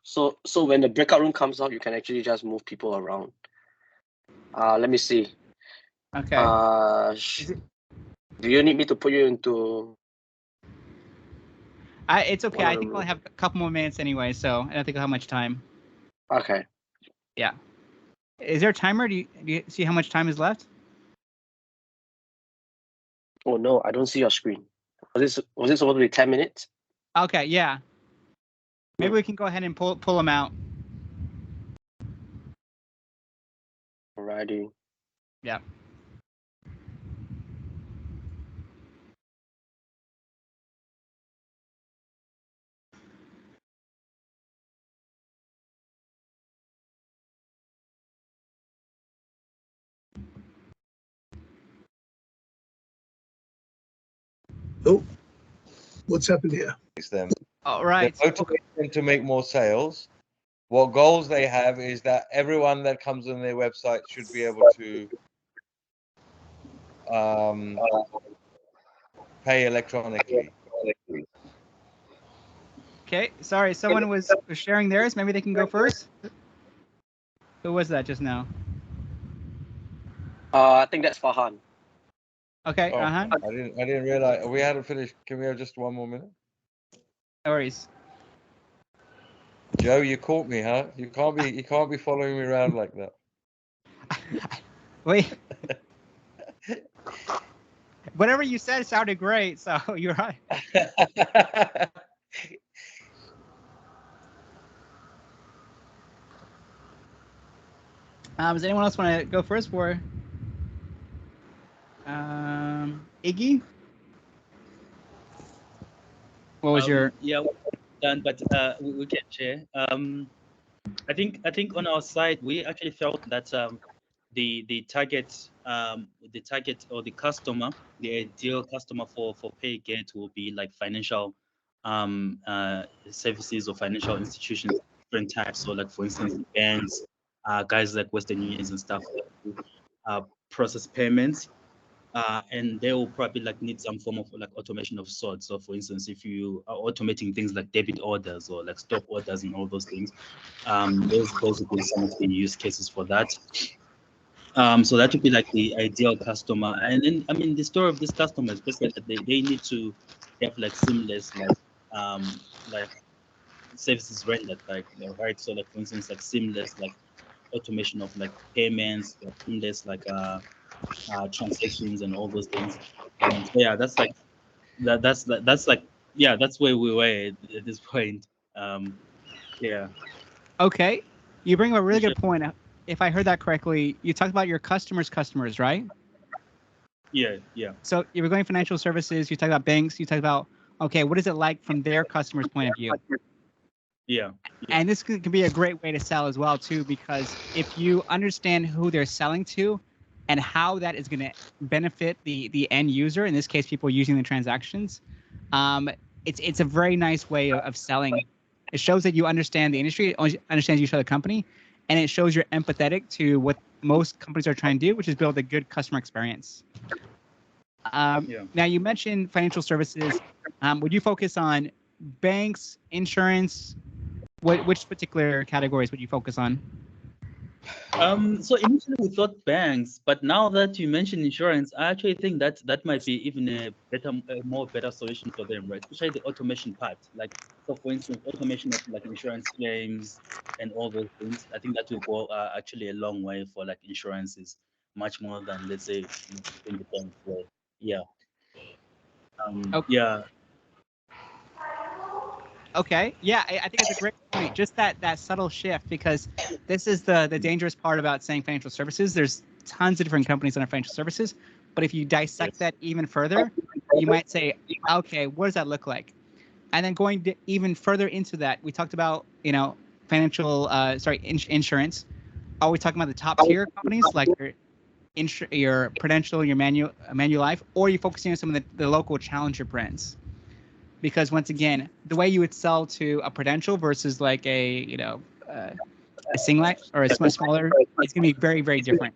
So when the breakout room comes out, you can actually just move people around. Let me see. Okay. Do you need me to put you into? It's okay. one of I the think we'll rooms? have a couple more minutes anyway, so I don't think we'll have much time. Okay. Yeah. Is there a timer? Do you see how much time is left? Oh no, I don't see your screen. Was it supposed to be 10 minutes? Okay, yeah. Maybe we can go ahead and pull them out. Alrighty. Yeah. Oh, what's happened here? Them. All right. The motivation to make more sales. What goals they have is that everyone that comes on their website should be able to pay electronically. Okay. Sorry, someone was sharing theirs. Maybe they can go first. Who was that just now? I think that's Farhan. Okay. Oh, I didn't realize we hadn't finished. Can we have just one more minute? No worries. Joe, you caught me, huh? You can't be following me around like that. Wait. Whatever you said sounded great, so you're right. Does anyone else want to go first for Iggy? What was your? Yeah, done, but we can share. I think on our side we actually felt that the target or the customer, the ideal customer for PayGate will be like financial services or financial institutions, different types. So like for instance, banks, guys like Western Unions and stuff, process payments. And they will probably like need some form of like automation of sorts. So for instance, if you are automating things like debit orders or like stop orders and all those things, those would be some of the use cases for that. So that would be like the ideal customer. And then, I mean, the story of this customer is basically that they need to have like seamless, like services rendered, like, right? So like, for instance, like seamless, like automation of like payments, like seamless, like, transactions and all those things. So yeah, that's like, that's like, yeah, that's where we were at this point. Yeah. Okay, you bring up a really Sure. good point. If I heard that correctly, you talked about your customers, right? Yeah. Yeah. So you were going financial services. You talked about banks. You talked about, okay, what is it like from their customers' point of view? Yeah. And this can be a great way to sell as well too, because if you understand who they're selling to and how that is going to benefit the end user, in this case, people using the transactions, it's a very nice way of selling. It shows that you understand the industry, it understands you show the company, and it shows you're empathetic to what most companies are trying to do, which is build a good customer experience. Now, you mentioned financial services. Would you focus on banks, insurance? Which particular categories would you focus on? So initially we thought banks, but now that you mention insurance, I actually think that that might be even a more better solution for them, right? Especially the automation part. Like, so for instance, automation of like insurance claims and all those things. I think that will go actually a long way for like insurances, much more than, let's say, in the bank world. Yeah. Okay. Yeah. Okay. Yeah, I think it's a great point. Just that subtle shift, because this is the dangerous part about saying financial services. There's tons of different companies that are financial services, but if you dissect that even further, you might say, okay, what does that look like? And then going even further into that, we talked about, financial, insurance. Are we talking about the top tier companies like your Prudential, your Manulife, or are you focusing on some of the local challenger brands? Because once again, the way you would sell to a Prudential versus like a Singlife or a much smaller, it's gonna be very, very different.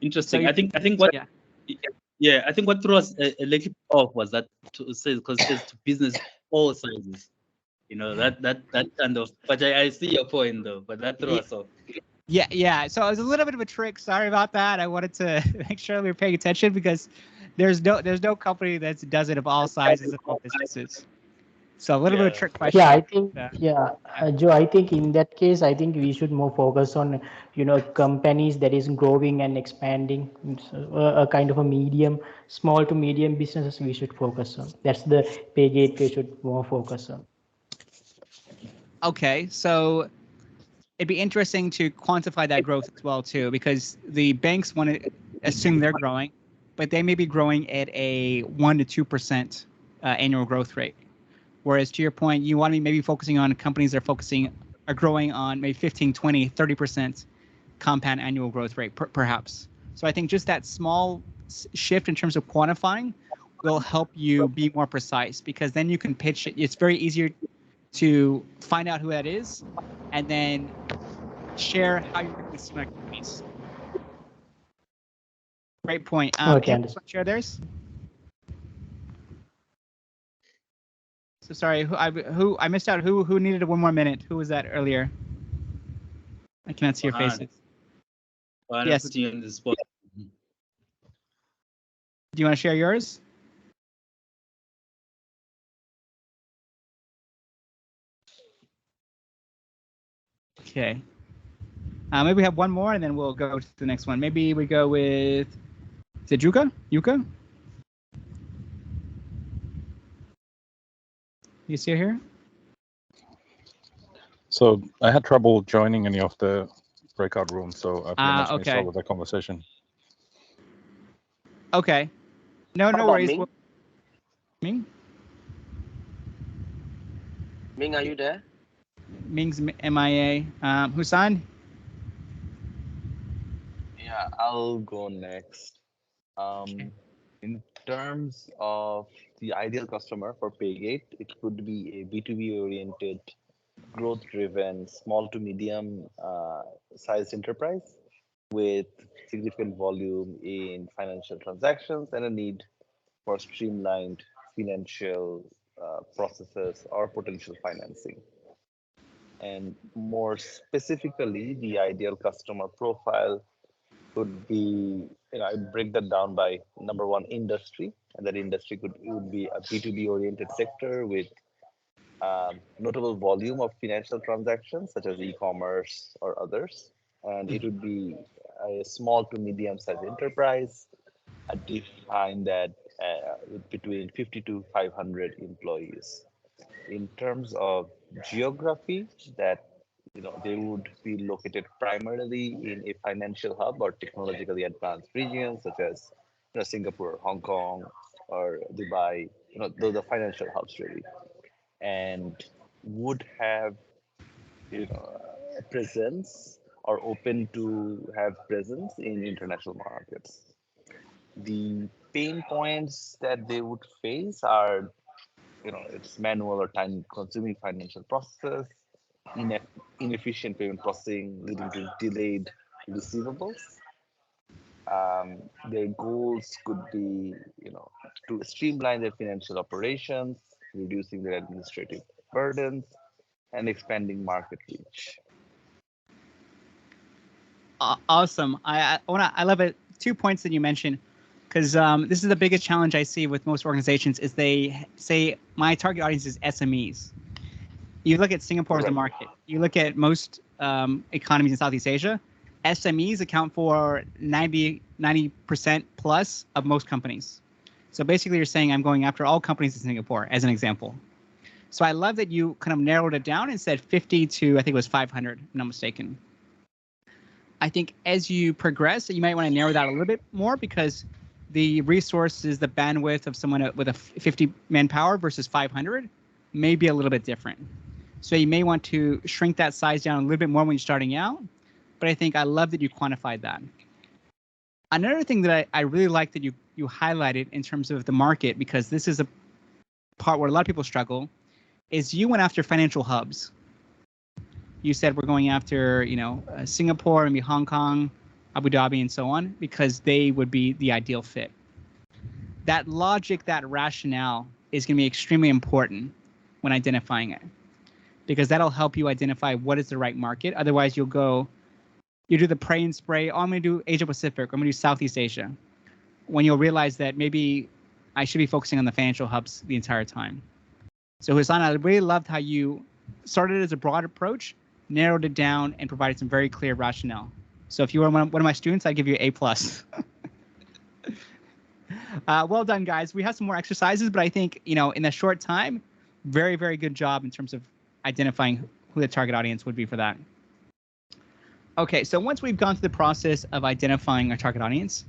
Interesting. So I think what I think what threw us a little off was that because it says to business all sizes. That kind of. But I see your point though. But that threw us off. Yeah. So it was a little bit of a trick. Sorry about that. I wanted to make sure we were paying attention, because there's no company that does it of all sizes and all businesses. So a little bit of a trick question. Yeah, I think, Joe, I think in that case, I think we should more focus on, companies that is growing and expanding, a kind of a small to medium businesses we should focus on. That's the pay gateway should more focus on. Okay, so it'd be interesting to quantify that growth as well too, because the banks want to assume they're growing, but they may be growing at a 1% to 2% annual growth rate. Whereas to your point, you want to be maybe focusing on companies that are growing on maybe 15, 20, 30% compound annual growth rate, perhaps. So I think just that small shift in terms of quantifying will help you be more precise, because then you can pitch it. It's very easier to find out who that is and then share how you're going to see my companies. Great point. Okay, share theirs. So sorry, who I missed out. Who needed 1 more minute? Who was that earlier? I cannot see your faces. Yes. Putting you in the spot. Do you want to share yours? Okay. Maybe we have one more, and then we'll go to the next one. Maybe we go with, is it Yuka? Yuka? You see her here? So I had trouble joining any of the breakout rooms, so I pretty much missed Okay. all of the conversation. Okay. No, What no about worries. Ming? Ming? Ming, are you there? Ming's MIA. Husan? Yeah, I'll go next. In terms of the ideal customer for Paygate, it could be a B2B oriented, growth driven, small to medium sized enterprise with significant volume in financial transactions and a need for streamlined financial processes or potential financing. And more specifically, the ideal customer profile could be, I break that down by number one, industry, and that industry would be a B2B oriented sector with notable volume of financial transactions such as e-commerce or others. And it would be a small to medium sized enterprise. I define that with between 50 to 500 employees. In terms of geography, that they would be located primarily in a financial hub or technologically advanced regions such as Singapore, Hong Kong, or Dubai. Those are financial hubs really, and would have a presence or open to have presence in international markets. The pain points that they would face are, it's manual or time consuming financial processes, inefficient payment processing leading to delayed receivables. Their goals could be, to streamline their financial operations, reducing their administrative burdens, and expanding market reach. Awesome. I love it. 2 points that you mentioned, because this is the biggest challenge I see with most organizations is they say my target audience is SMEs. You look at Singapore as a market. You look at most economies in Southeast Asia, SMEs account for 90% plus of most companies. So basically you're saying I'm going after all companies in Singapore as an example. So I love that you kind of narrowed it down and said 50 to, I think it was 500, if I'm not mistaken. I think as you progress, you might want to narrow that a little bit more because the resources, the bandwidth of someone with a 50 manpower versus 500 may be a little bit different. So you may want to shrink that size down a little bit more when you're starting out. But I think I love that you quantified that. Another thing that I really like that you highlighted in terms of the market, because this is a part where a lot of people struggle, is you went after financial hubs. You said we're going after, Singapore, maybe Hong Kong, Abu Dhabi, and so on, because they would be the ideal fit. That logic, that rationale is going to be extremely important when identifying it, because that'll help you identify what is the right market. Otherwise, you do the pray and spray. Oh, I'm going to do Asia Pacific. I'm going to do Southeast Asia. When you'll realize that maybe I should be focusing on the financial hubs the entire time. So Hassan, I really loved how you started as a broad approach, narrowed it down, and provided some very clear rationale. So if you were one of my students, I'd give you A+. Well done, guys. We have some more exercises, but I think, in a short time, very, very good job in terms of identifying who the target audience would be for that. Okay, so once we've gone through the process of identifying our target audience,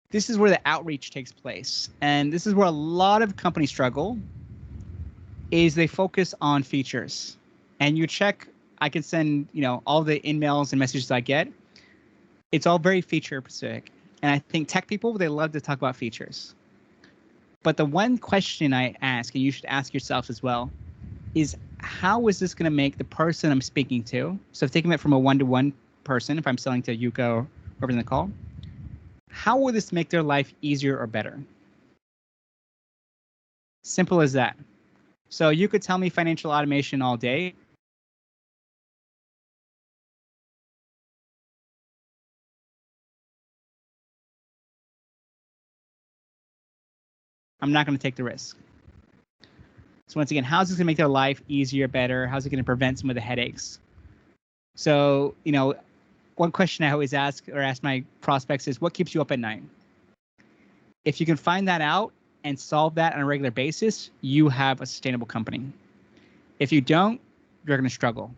this is where the outreach takes place. And this is where a lot of companies struggle, is they focus on features. And you check, I can send, all the emails and messages I get. It's all very feature specific. And I think tech people, they love to talk about features. But the one question I ask, and you should ask yourself as well, is how is this going to make the person I'm speaking to, so taking it from a one-to-one person, if I'm selling to Yuka or whoever's in the call, how will this make their life easier or better? Simple as that. So you could tell me financial automation all day. I'm not going to take the risk. So once again, how's this going to make their life easier, better? How's it going to prevent some of the headaches? So, one question I always ask my prospects is, what keeps you up at night? If you can find that out and solve that on a regular basis, you have a sustainable company. If you don't, you're going to struggle.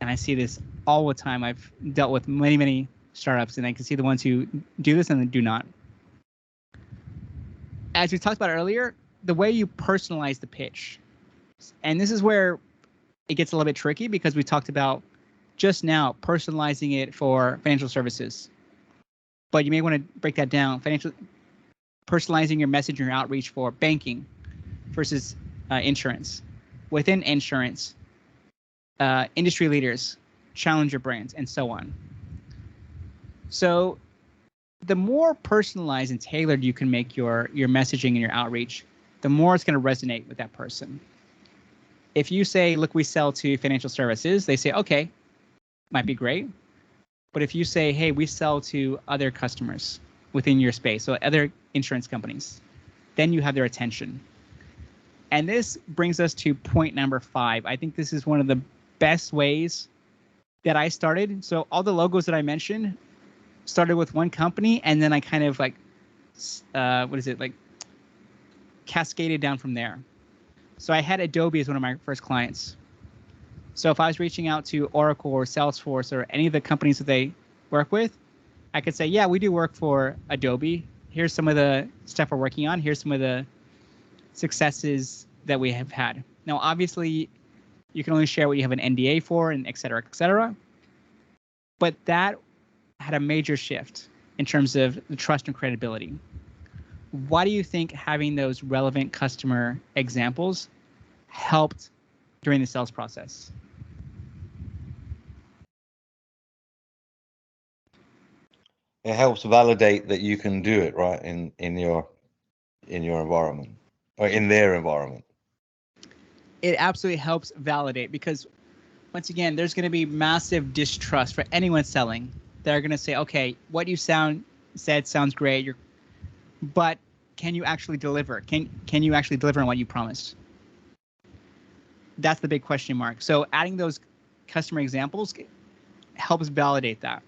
And I see this all the time. I've dealt with many, many startups, and I can see the ones who do this and do not. As we talked about earlier, the way you personalize the pitch, and this is where it gets a little bit tricky, because we talked about just now personalizing it for financial services. But you may want to break that down. Personalizing your message and your outreach for banking versus insurance. Within insurance, industry leaders, challenger brands, and so on. So the more personalized and tailored you can make your messaging and your outreach, the more it's going to resonate with that person. If you say, look, we sell to financial services, they say, okay, might be great. But if you say, hey, we sell to other customers within your space, so other insurance companies, then you have their attention. And this brings us to point number 5. I think this is one of the best ways that I started. So all the logos that I mentioned started with one company, and then I kind of cascaded down from there. So I had Adobe as one of my first clients. So if I was reaching out to Oracle or Salesforce or any of the companies that they work with, I could say, yeah, we do work for Adobe. Here's some of the stuff we're working on. Here's some of the successes that we have had. Now, obviously, you can only share what you have an NDA for, and et cetera, et cetera. But that had a major shift in terms of the trust and credibility. Why do you think having those relevant customer examples helped during the sales process? It helps validate that you can do it, right, in your environment or in their environment. It absolutely helps validate, because once again, there's going to be massive distrust for anyone selling. They're going to say, okay, what you said sounds great, but can you actually deliver? Can you actually deliver on what you promised? That's the big question mark. So adding those customer examples helps validate that.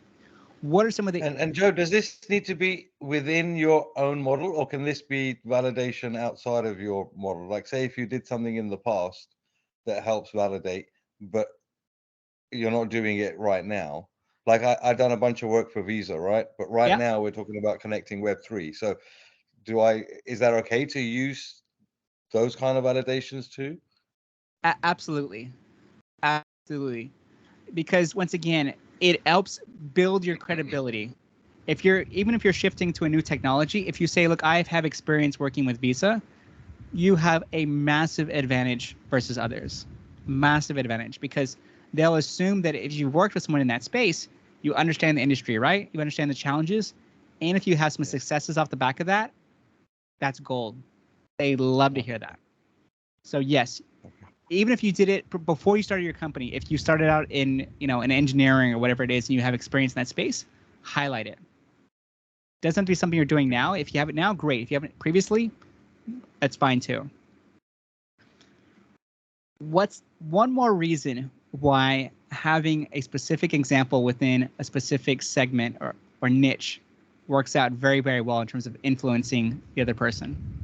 What are some of the... And Joe, does this need to be within your own model, or can this be validation outside of your model? Like, say if you did something in the past that helps validate, but you're not doing it right now. Like I've done a bunch of work for Visa, right? But right now we're talking about connecting Web3. So is that okay to use those kind of validations too? Absolutely. Absolutely. Because once again, it helps build your credibility. Even if you're shifting to a new technology, if you say, look, I have experience working with Visa, you have a massive advantage versus others. Massive advantage, because they'll assume that if you've worked with someone in that space, you understand the industry, right? You understand the challenges. And if you have some successes off the back of that, that's gold. They love to hear that. So yes, even if you did it before you started your company, if you started out in engineering or whatever it is, and you have experience in that space, highlight it. Doesn't have to be something you're doing now. If you have it now, great. If you haven't previously, that's fine too. What's one more reason why having a specific example within a specific segment or niche works out very, very well in terms of influencing the other person?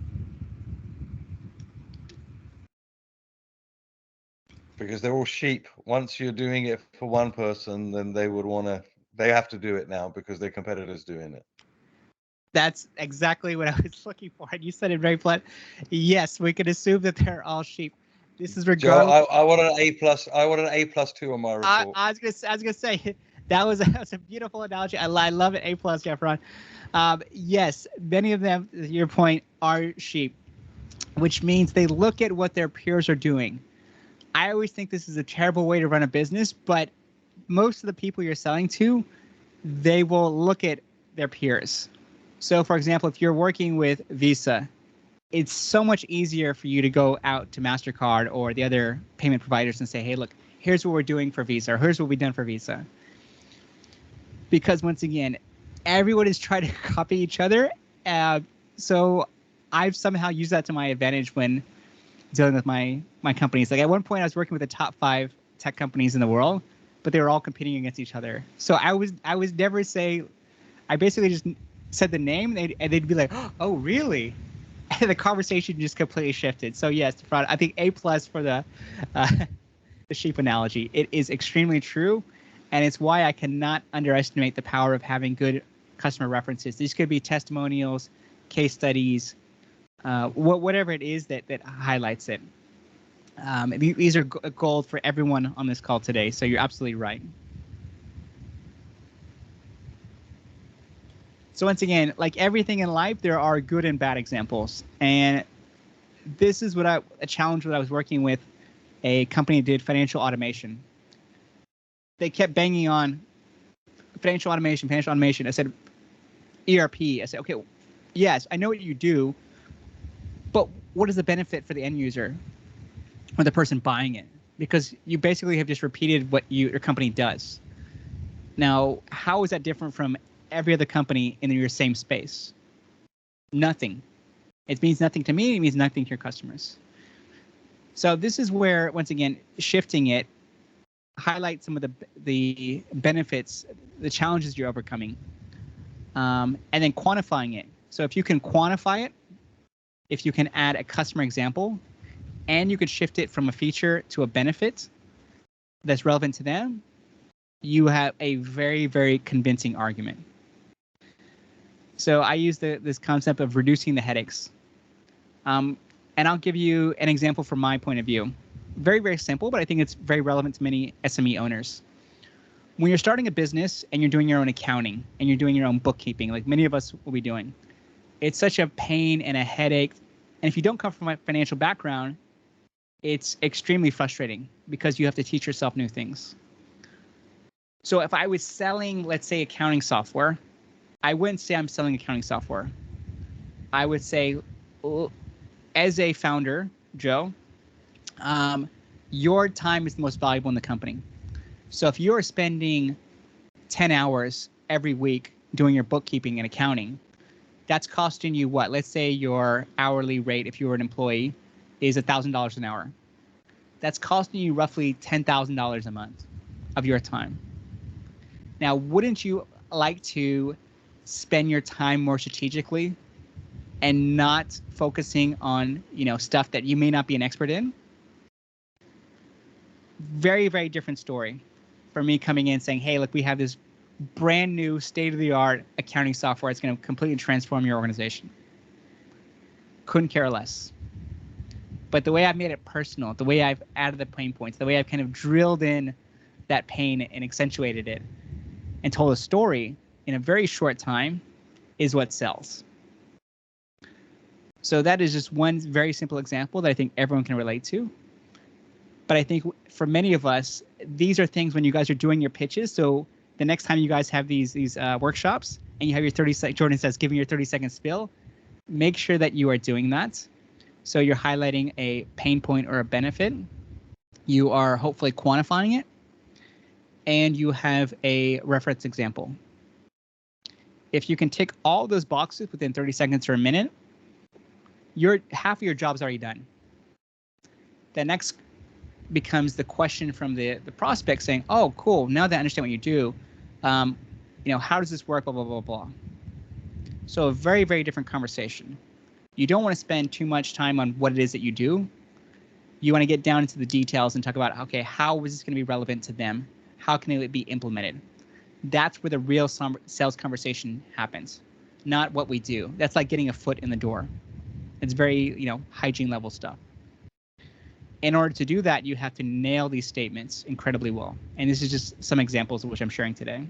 Because they're all sheep. Once you're doing it for one person, then they have to do it now because their competitor's doing it. That's exactly what I was looking for. And you said it very flat. Yes, we can assume that they're all sheep. This is regardless. Joe, I want an A+. I want an A+2 on my report. I was gonna say that was a beautiful analogy. I love it. A+, Jeffron. Yes, many of them, to your point, are sheep, which means they look at what their peers are doing. I always think this is a terrible way to run a business, but most of the people you're selling to, they will look at their peers. So, for example, if you're working with Visa, it's so much easier for you to go out to MasterCard or the other payment providers and say, hey, look, here's what we're doing for Visa, or here's what we've done for Visa. Because once again, everyone is trying to copy each other. So I've somehow used that to my advantage when dealing with my companies. Like at one point I was working with the top 5 tech companies in the world. but they were all competing against each other. So I was never say, I basically just said the name and they'd be like, oh, really? And the conversation just completely shifted. So yes, I think A+ for the sheep analogy. It is extremely true, and it's why I cannot underestimate the power of having good customer references. These could be testimonials, case studies, whatever it is that highlights it. These are gold for everyone on this call today. So you're absolutely right. So once again, like everything in life, there are good and bad examples. And this is a challenge that I was working with a company that did financial automation. They kept banging on financial automation. I said, ERP. I said, okay, yes, I know what you do, but what is the benefit for the end user or the person buying it? Because you basically have just repeated what your company does. Now, how is that different from every other company in your same space? Nothing. It means nothing to me. It means nothing to your customers. So this is where, once again, shifting it, highlight some of the benefits, the challenges you're overcoming, and then quantifying it. So if you can quantify it, if you can add a customer example, and you could shift it from a feature to a benefit that's relevant to them, you have a very, very convincing argument. So I use this concept of reducing the headaches. And I'll give you an example from my point of view. Very, very simple, but I think it's very relevant to many SME owners. When you're starting a business and you're doing your own accounting and you're doing your own bookkeeping, like many of us will be doing, it's such a pain and a headache. And if you don't come from a financial background, it's extremely frustrating because you have to teach yourself new things. So if I was selling, let's say, accounting software, I wouldn't say I'm selling accounting software. I would say, as a founder, Joe, your time is the most valuable in the company. So if you're spending 10 hours every week doing your bookkeeping and accounting, that's costing you what? Let's say your hourly rate, if you were an employee, is $1,000 an hour. That's costing you roughly $10,000 a month of your time. Now, wouldn't you like to spend your time more strategically and not focusing on, stuff that you may not be an expert in? Very, very different story for me coming in saying, hey, look, we have this brand new state-of-the-art accounting software. It's going to completely transform your organization. Couldn't care less. But the way I've made it personal, the way I've added the pain points, the way I've kind of drilled in that pain and accentuated it and told a story in a very short time is what sells. So that is just one very simple example that I think everyone can relate to. But I think for many of us, these are things when you guys are doing your pitches. So the next time you guys have these workshops and you have your 30-second, Jordan says, giving your 30-second spiel, make sure that you are doing that. So you're highlighting a pain point or a benefit. You are hopefully quantifying it. And you have a reference example. If you can tick all those boxes within 30 seconds or a minute, half of your job's already done. The next becomes the question from the prospect saying, oh, cool, now that I understand what you do, how does this work, blah, blah, blah, blah. So a very, very different conversation. You don't want to spend too much time on what it is that you do. You want to get down into the details and talk about, okay, how is this going to be relevant to them? How can it be implemented? That's where the real sales conversation happens, not what we do. That's like getting a foot in the door. It's very, hygiene level stuff. In order to do that, you have to nail these statements incredibly well. And this is just some examples of which I'm sharing today.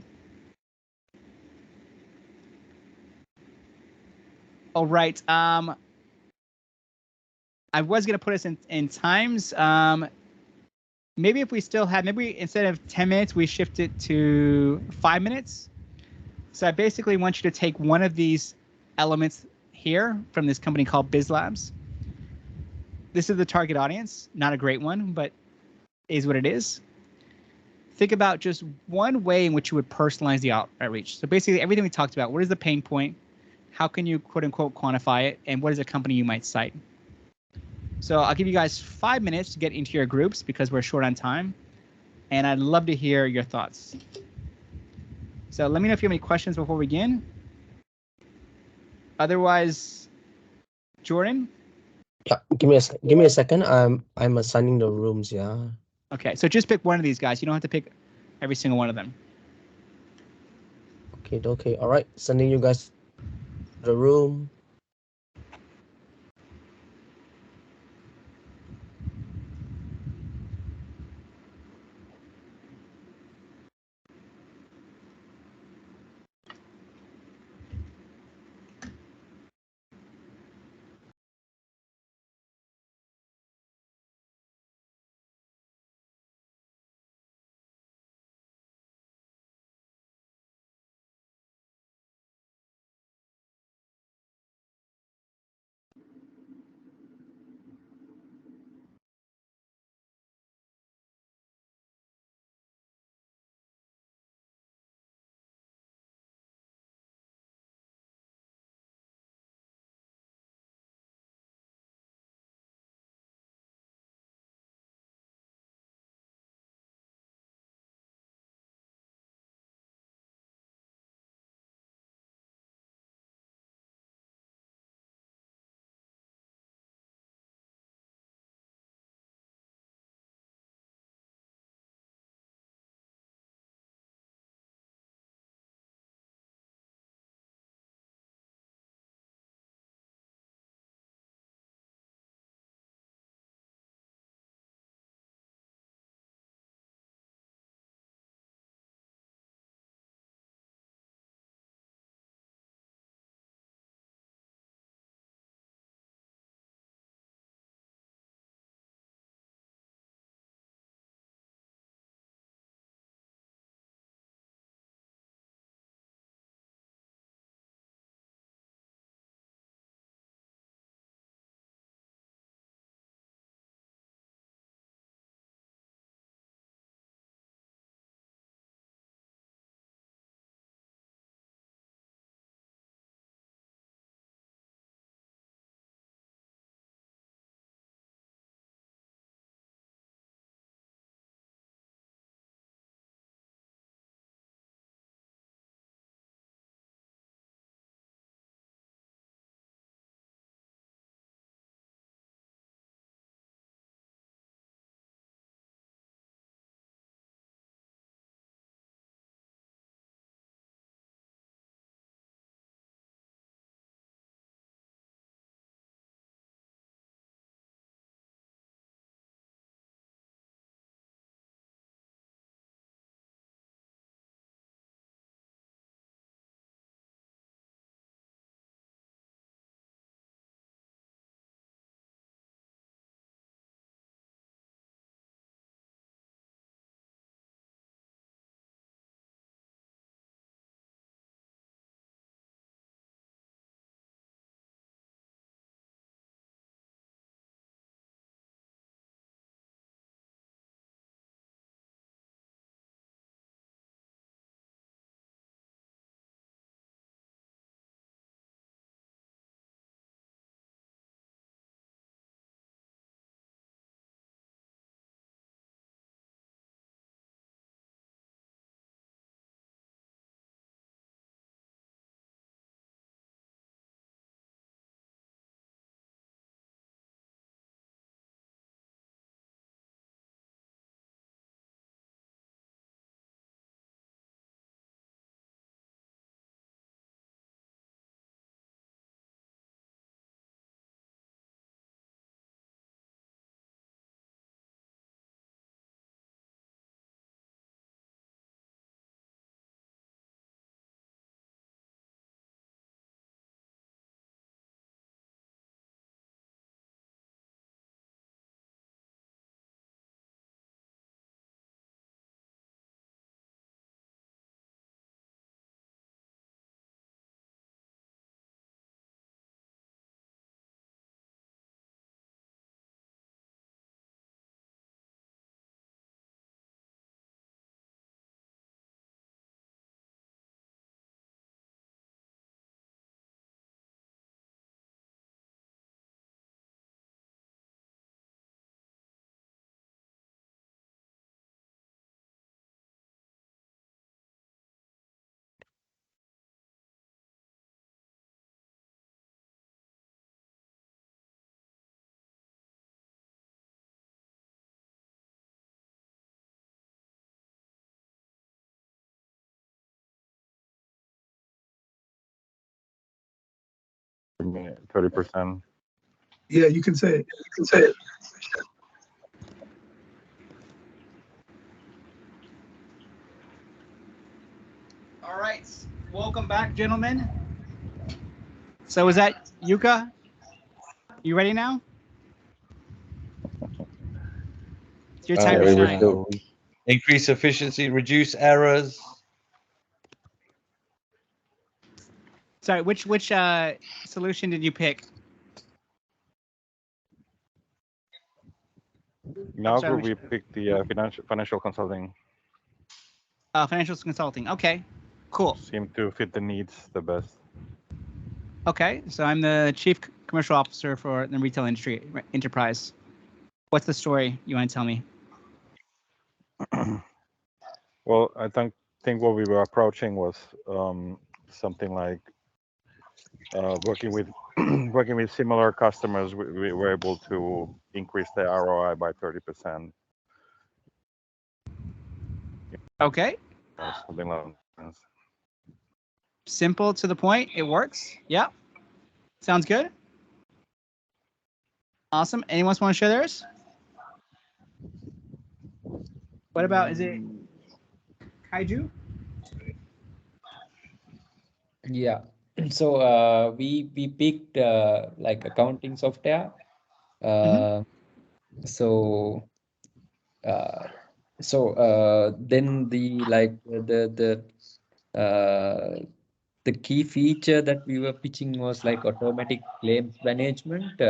All right. I was going to put us in times. Maybe if we still had, maybe instead of 10 minutes, we shift it to 5 minutes. So I basically want you to take one of these elements here from this company called BizLabs. This is the target audience, not a great one, but is what it is. Think about just one way in which you would personalize the outreach. So basically everything we talked about, what is the pain point? How can you quote unquote quantify it? And what is a company you might cite? So I'll give you guys 5 minutes to get into your groups because we're short on time. and I'd love to hear your thoughts. So let me know if you have any questions before we begin. Otherwise, Jordan? Yeah, give me a second. I'm assigning the rooms, yeah. Okay, so just pick one of these guys. You don't have to pick every single one of them. Okay. All right. Sending you guys the room. 30%. Yeah, you can say it. You can say it. All right, welcome back, gentlemen. So is that Yuka? You ready now? It's your time to shine. Increase efficiency, reduce errors. Sorry, which solution did you pick? Now Sorry, we picked the financial consulting. Financial consulting. Okay, cool. Seem to fit the needs the best. Okay, so I'm the chief commercial officer for the retail industry enterprise. What's the story you want to tell me? Well, I think what we were approaching was something like working with working with similar customers. We were able to increase their ROI by 30%. Okay. Something like that. Simple, to the point. It works. Yeah. Sounds good. Awesome. Anyone else want to share theirs? What about, is it Kaiju? Yeah. So we picked like accounting software. So then the key feature that we were pitching was like automatic claims management,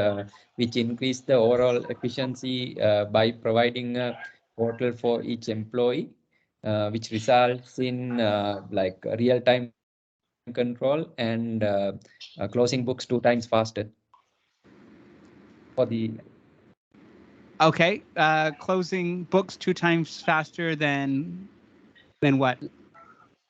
which increased the overall efficiency by providing a portal for each employee, which results in like real-time control and closing books 2 times faster. For the Okay, closing books 2 times faster than what?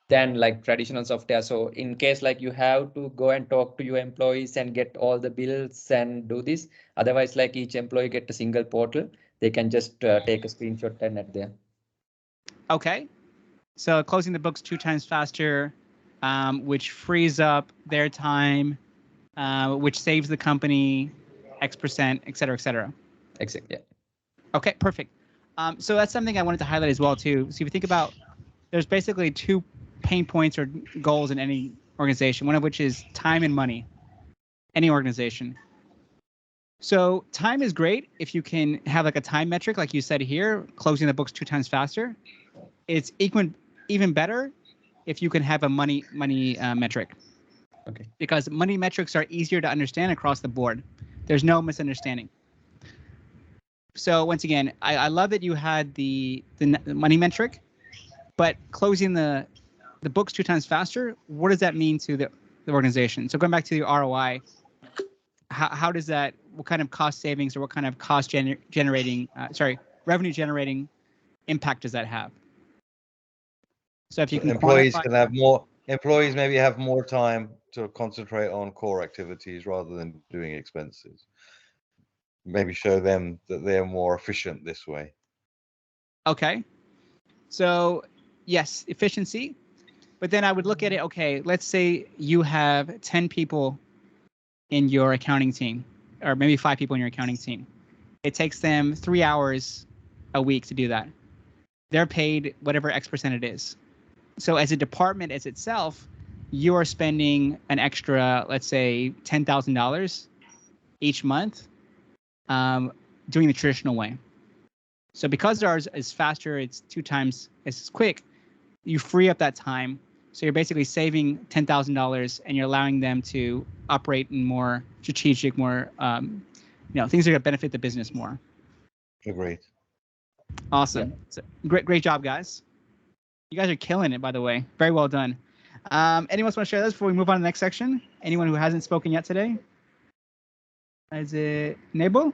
Than like traditional software. So in case like you have to go and talk to your employees and get all the bills and do this, otherwise like each employee get a single portal, they can just take a screenshot and add there. Okay, so closing the books 2 times faster, which frees up their time, which saves the company X%, et cetera, et cetera. Exactly. Yeah. Okay, perfect. So that's something I wanted to highlight as well too. So if you think about, there's basically 2 pain points or goals in any organization, one of which is time and money, any organization. So time is great if you can have like a time metric, like you said here, closing the books 2 times faster. It's even better if you can have a money metric. Okay. Because money metrics are easier to understand across the board. There's no misunderstanding. So once again, I love that you had the money metric, but closing the books 2 times faster, what does that mean to the organization? So going back to the ROI, how does that, what kind of cost savings or what kind of cost revenue generating impact does that have? So if you can employees maybe have more time to concentrate on core activities rather than doing expenses. Maybe show them that they're more efficient this way. Okay. So yes, efficiency. But then I would look at it, okay, let's say you have 10 people in your accounting team, or maybe 5 people in your accounting team. It takes them 3 hours a week to do that. They're paid whatever X% it is. So as a department as itself, you are spending an extra, let's say, $10,000 each month doing the traditional way. So because ours is faster, it's 2 times as quick, you free up that time. So you're basically saving $10,000 and you're allowing them to operate in more strategic, more, things that are going to benefit the business more. Agreed. Awesome. Yeah. So, great job, guys. You guys are killing it, by the way. Very well done. Anyone else want to share this before we move on to the next section? Anyone who hasn't spoken yet today? Is it Nebo?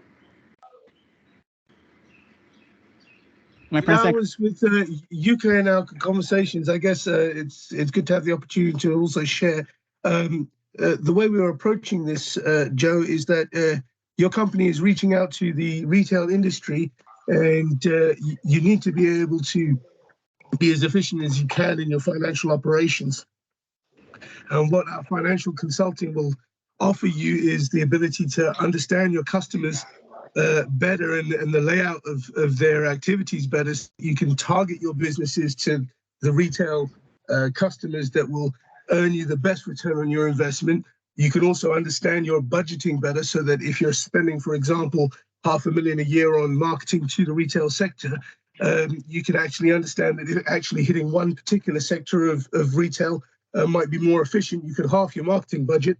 I was with Yuka in our conversations. I guess it's good to have the opportunity to also share. The way we were approaching this, Joe, is that your company is reaching out to the retail industry, and you need to be able to be as efficient as you can in your financial operations. And what our financial consulting will offer you is the ability to understand your customers better and the layout of their activities better. So you can target your businesses to the retail customers that will earn you the best return on your investment. You can also understand your budgeting better, so that if you're spending, for example, $500,000 a year on marketing to the retail sector, you can actually understand that if actually hitting one particular sector of retail might be more efficient. You could halve your marketing budget,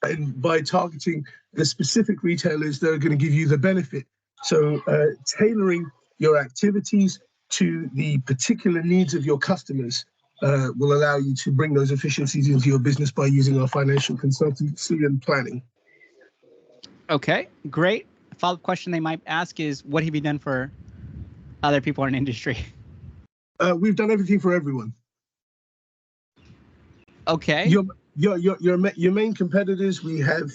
and by targeting the specific retailers that are going to give you the benefit. So tailoring your activities to the particular needs of your customers will allow you to bring those efficiencies into your business by using our financial consultancy and planning. Okay, great. A follow-up question they might ask is, what have you done for other people in the industry? We've done everything for everyone. Okay. Your main competitors, we have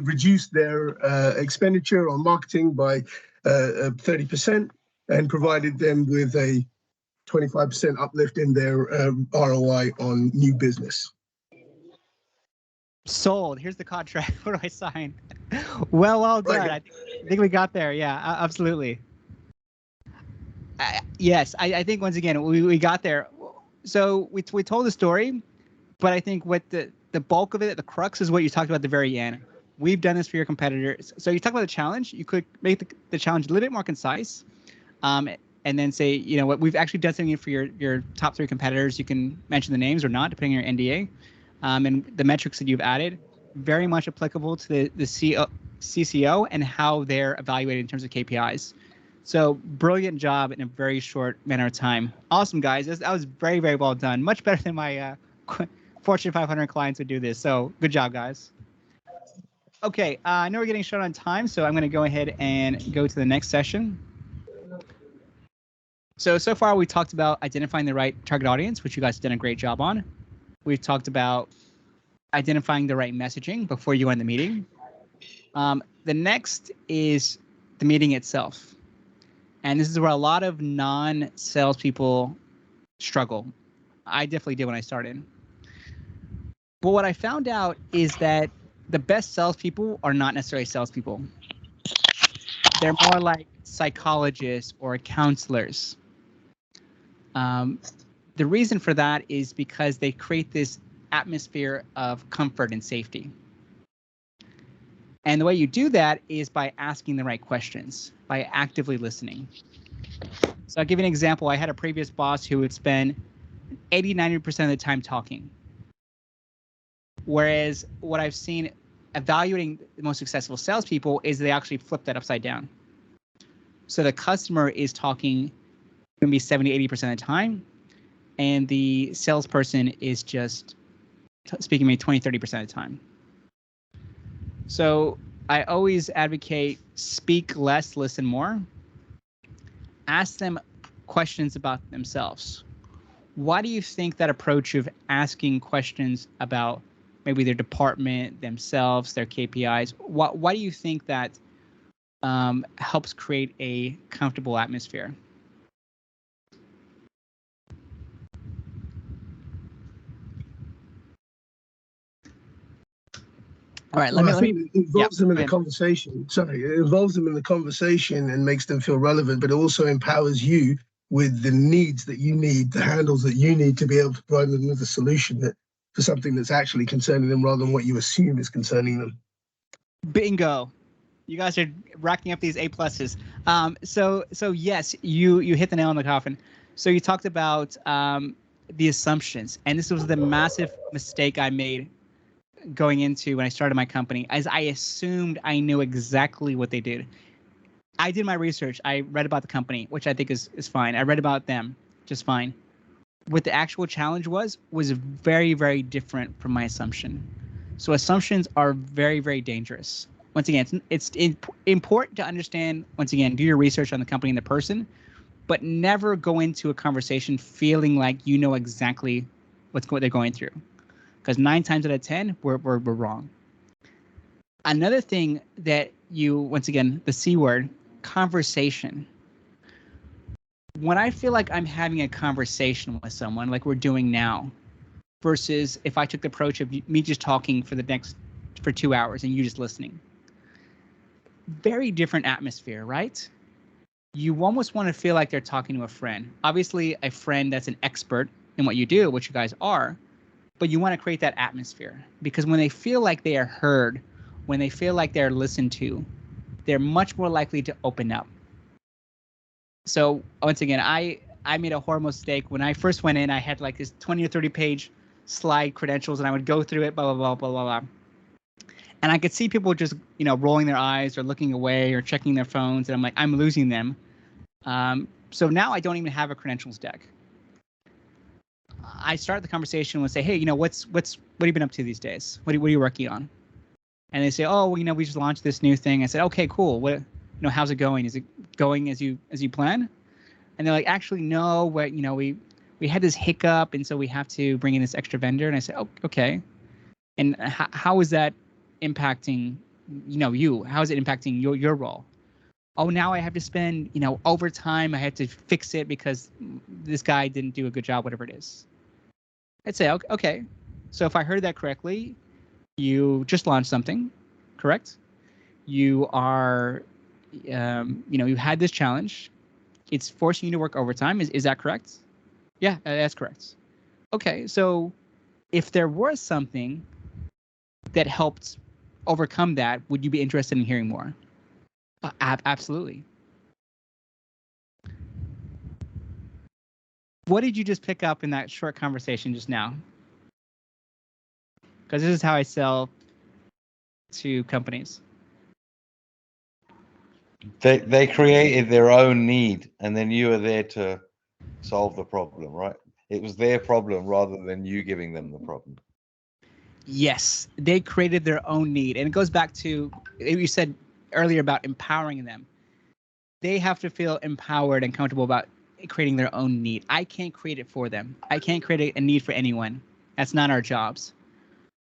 reduced their expenditure on marketing by 30% and provided them with a 25% uplift in their ROI on new business. Sold. Here's the contract. What do I sign? Well done. Right. I think we got there. Yeah, absolutely. Yes, I think once again we got there. So we told the story, but I think what the bulk of it, the crux, is what you talked about at the very end. We've done this for your competitors. So you talk about the challenge. You could make the challenge a little bit more concise, and then say, you know what, we've actually done something for your top 3 competitors. You can mention the names or not, depending on your NDA, and the metrics that you've added, very much applicable to the CCO and how they're evaluated in terms of KPIs. So brilliant job in a very short manner of time. Awesome, guys. That was very, very well done. Much better than my Fortune 500 clients would do this. So good job, guys. Okay, I know we're getting short on time, so I'm going to go ahead and go to the next session. So far we talked about identifying the right target audience, which you guys have done a great job on. We've talked about identifying the right messaging before you end the meeting. The next is the meeting itself. And this is where a lot of non-salespeople struggle. I definitely did when I started. But what I found out is that the best salespeople are not necessarily salespeople. They're more like psychologists or counselors. The reason for that is because they create this atmosphere of comfort and safety. And the way you do that is by asking the right questions, by actively listening. So I'll give you an example. I had a previous boss who would spend 80–90% of the time talking. Whereas what I've seen evaluating the most successful salespeople is they actually flip that upside down. So the customer is talking maybe 70–80% of the time, and the salesperson is just speaking maybe 20–30% of the time. So I always advocate speak less, listen more. Ask them questions about themselves. Why do you think that approach of asking questions about maybe their department, themselves, their KPIs, why do you think that helps create a comfortable atmosphere? All right, let me it involves them in the conversation. Sorry, it involves them in the conversation and makes them feel relevant, but it also empowers you with the needs that you need, the handles that you need to be able to provide them with a solution for something that's actually concerning them rather than what you assume is concerning them. Bingo. You guys are racking up these A+. So yes, you hit the nail on the coffin. So you talked about the assumptions, and this was the massive mistake I made going into when I started my company, as I assumed I knew exactly what they did. I did my research. I read about the company, which I think is fine. I read about them, just fine. What the actual challenge was very, very different from my assumption. So assumptions are very, very dangerous. Once again, it's important to understand, once again, do your research on the company and the person, but never go into a conversation feeling like you know exactly what they're going through. Because 9 times out of 10, we're wrong. Another thing that once again, the C word, conversation. When I feel like I'm having a conversation with someone like we're doing now, versus if I took the approach of me just talking for the next for 2 hours and you just listening. Very different atmosphere, right? You almost want to feel like they're talking to a friend. Obviously, a friend that's an expert in what you do, which you guys are, but you want to create that atmosphere, because when they feel like they are heard, when they feel like they're listened to, they're much more likely to open up. So once again, I made a horrible mistake. When I first went in, I had like this 20 or 30 page slide credentials, and I would go through it, blah, blah, blah, blah, blah, blah. And I could see people just, rolling their eyes or looking away or checking their phones. And I'm like, I'm losing them. So now I don't even have a credentials deck. I start the conversation and say, hey, what have you been up to these days? What are you working on? And they say, oh, well, we just launched this new thing. I said, okay, cool. What, how's it going? Is it going as you plan? And they're like, actually, no. We had this hiccup, and so we have to bring in this extra vendor. And I said, oh, okay. And how is that impacting, you? How is it impacting your role? Oh, now I have to spend, overtime. I have to fix it because this guy didn't do a good job, whatever it is. I'd say, okay. So if I heard that correctly, you just launched something, correct? You are, you had this challenge. It's forcing you to work overtime. Is that correct? Yeah, that's correct. Okay, so if there was something that helped overcome that, would you be interested in hearing more? Absolutely. What did you just pick up in that short conversation just now? Because this is how I sell to companies. They created their own need, and then you are there to solve the problem, right? It was their problem rather than you giving them the problem. Yes, they created their own need. And it goes back to, you said earlier about empowering them. They have to feel empowered and comfortable about creating their own need. I can't create it for them. I can't create a need for anyone. That's not our jobs.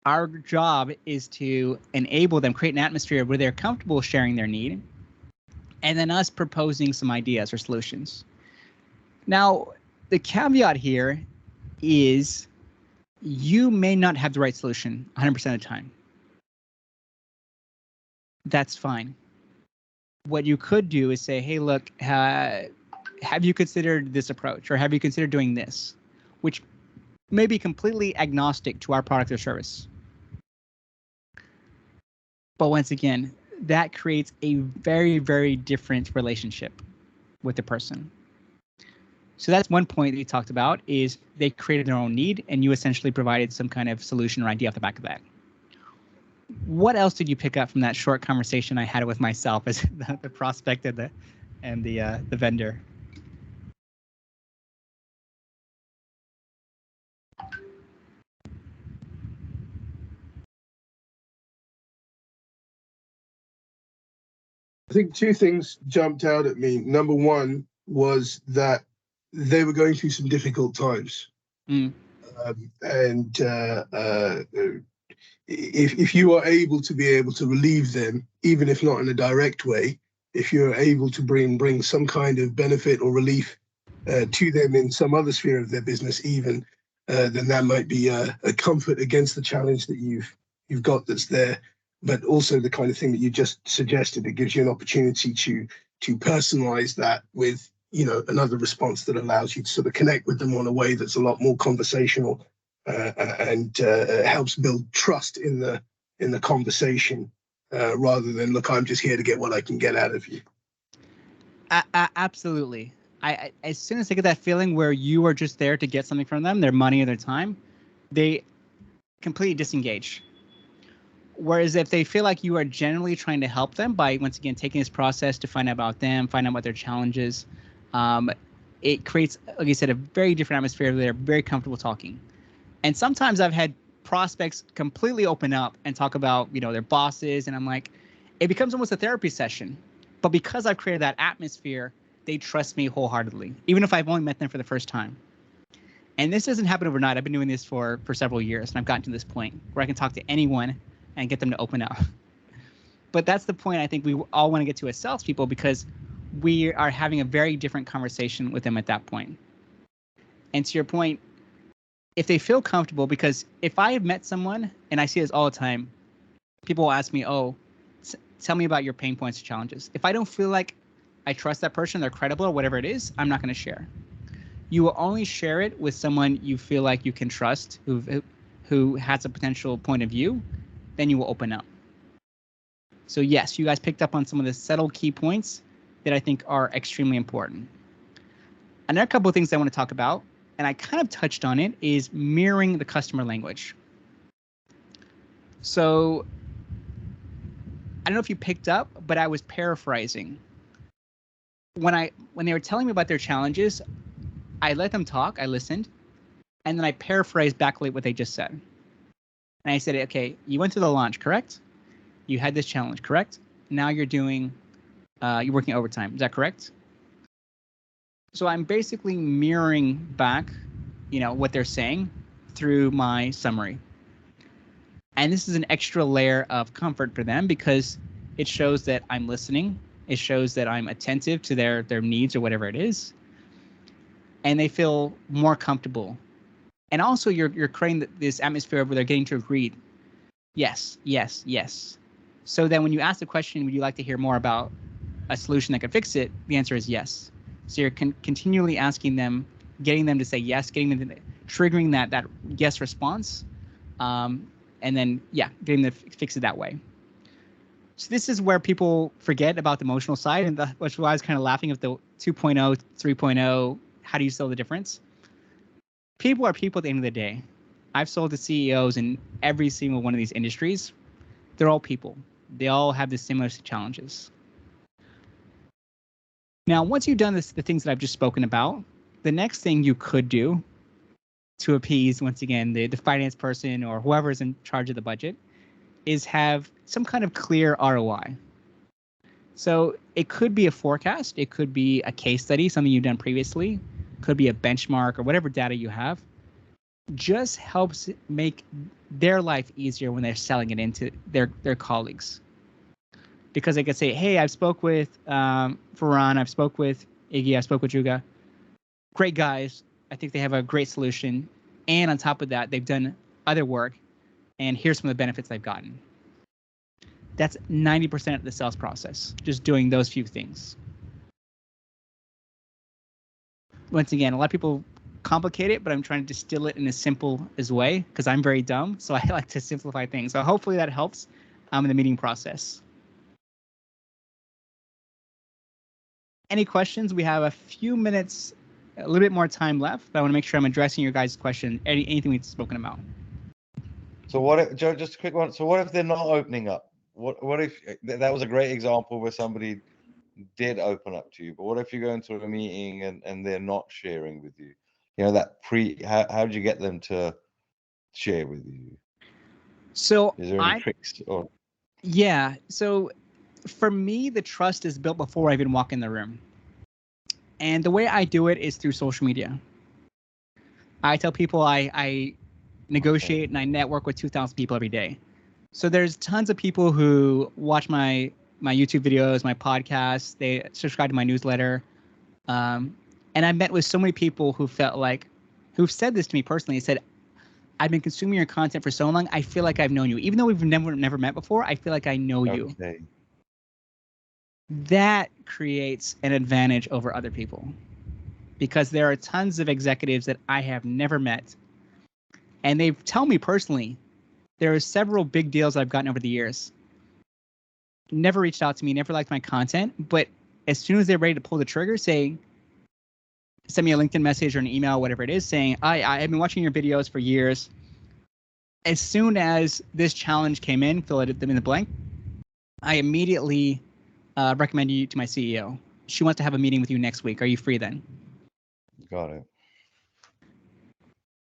Our job is to enable them, create an atmosphere where they're comfortable sharing their need, and then us proposing some ideas or solutions. Now, the caveat here is you may not have the right solution 100% of the time. That's fine. What you could do is say, hey, look, have you considered this approach, or have you considered doing this, which may be completely agnostic to our product or service. But once again, that creates a very, very different relationship with the person. So that's one point that you talked about, is they created their own need and you essentially provided some kind of solution or idea off the back of that. What else did you pick up from that short conversation I had with myself as the prospect and the vendor? I think two things jumped out at me. Number one was that they were going through some difficult times. If you are able to relieve them, even if not in a direct way, if you're able to bring some kind of benefit or relief to them in some other sphere of their business, even, then that might be a comfort against the challenge that you've got that's there. But also the kind of thing that you just suggested, it gives you an opportunity to personalize that with another response that allows you to sort of connect with them on a way that's a lot more conversational and helps build trust in the conversation rather than, look, I'm just here to get what I can get out of you. Absolutely. I as soon as I get that feeling where you are just there to get something from them, their money or their time, they completely disengage. Whereas if they feel like you are genuinely trying to help them by, once again, taking this process to find out about them, find out what their challenges, it creates, like I said, a very different atmosphere where they're very comfortable talking. And sometimes I've had prospects completely open up and talk about, their bosses, and I'm like, it becomes almost a therapy session. But because I've created that atmosphere, they trust me wholeheartedly, even if I've only met them for the first time. And this doesn't happen overnight. I've been doing this for several years, and I've gotten to this point where I can talk to anyone and get them to open up. But that's the point I think we all want to get to as salespeople, because we are having a very different conversation with them at that point. And to your point, if they feel comfortable, because if I have met someone, and I see this all the time, people will ask me, oh, tell me about your pain points or challenges. If I don't feel like I trust that person, they're credible or whatever it is, I'm not going to share. You will only share it with someone you feel like you can trust, who has a potential point of view, then you will open up. So yes, you guys picked up on some of the subtle key points that I think are extremely important. Another couple of things I want to talk about, and I kind of touched on it, is mirroring the customer language. So I don't know if you picked up, but I was paraphrasing. When they were telling me about their challenges, I let them talk, I listened, and then I paraphrased back what they just said. And I said, okay, you went through the launch, correct? You had this challenge, correct? Now you're working overtime. Is that correct? So I'm basically mirroring back, what they're saying through my summary. And this is an extra layer of comfort for them because it shows that I'm listening. It shows that I'm attentive to their needs or whatever it is. And they feel more comfortable. And also you're creating this atmosphere where they're getting to agree. Yes, yes, yes. So then when you ask the question, would you like to hear more about a solution that could fix it? The answer is yes. So you're continually asking them, getting them to say yes, triggering that yes response, and then getting them to fix it that way. So this is where people forget about the emotional side, and which is why I was kind of laughing at the 2.0, 3.0. How do you sell the difference? People are people at the end of the day. I've sold to CEOs in every single one of these industries. They're all people. They all have the similar challenges. Now, once you've done the things that I've just spoken about, the next thing you could do to appease, once again, the finance person or whoever is in charge of the budget is have some kind of clear ROI. So it could be a forecast. It could be a case study, something you've done previously. Could be a benchmark or whatever data you have. Just helps make their life easier when they're selling it into their colleagues. Because they could say, hey, I've spoke with Farhan, I've spoke with Iggy, I spoke with Juga. Great guys. I think they have a great solution. And on top of that, they've done other work. And here's some of the benefits they've gotten. That's 90% of the sales process, just doing those few things. Once again, a lot of people complicate it, but I'm trying to distill it in as simple as way because I'm very dumb. So I like to simplify things. So hopefully that helps in the meeting process. Any questions? We have a few minutes, a little bit more time left, but I want to make sure I'm addressing your guys' question, anything we've spoken about. So what if, Joe, just a quick one. So what if they're not opening up? What if that was a great example where somebody did open up to you, but what if you go into a meeting and they're not sharing with you? That how did you get them to share with you? So is there any tricks or? Yeah. So for me, the trust is built before I even walk in the room. And the way I do it is through social media. I tell people I negotiate and I network with 2,000 people every day. So there's tons of people who watch my YouTube videos, my podcasts, they subscribe to my newsletter. And I met with so many people who've said this to me personally. They said, I've been consuming your content for so long, I feel like I've known you. Even though we've never met before, I feel like I know you. That creates an advantage over other people because there are tons of executives that I have never met. And they tell me personally, there are several big deals I've gotten over the years. Never reached out to me, never liked my content, but as soon as they're ready to pull the trigger, send me a LinkedIn message or an email, whatever it is, saying, I have been watching your videos for years. As soon as this challenge came in, fill it in the blank, I immediately recommend you to my CEO. She wants to have a meeting with you next week. Are you free then? Got it.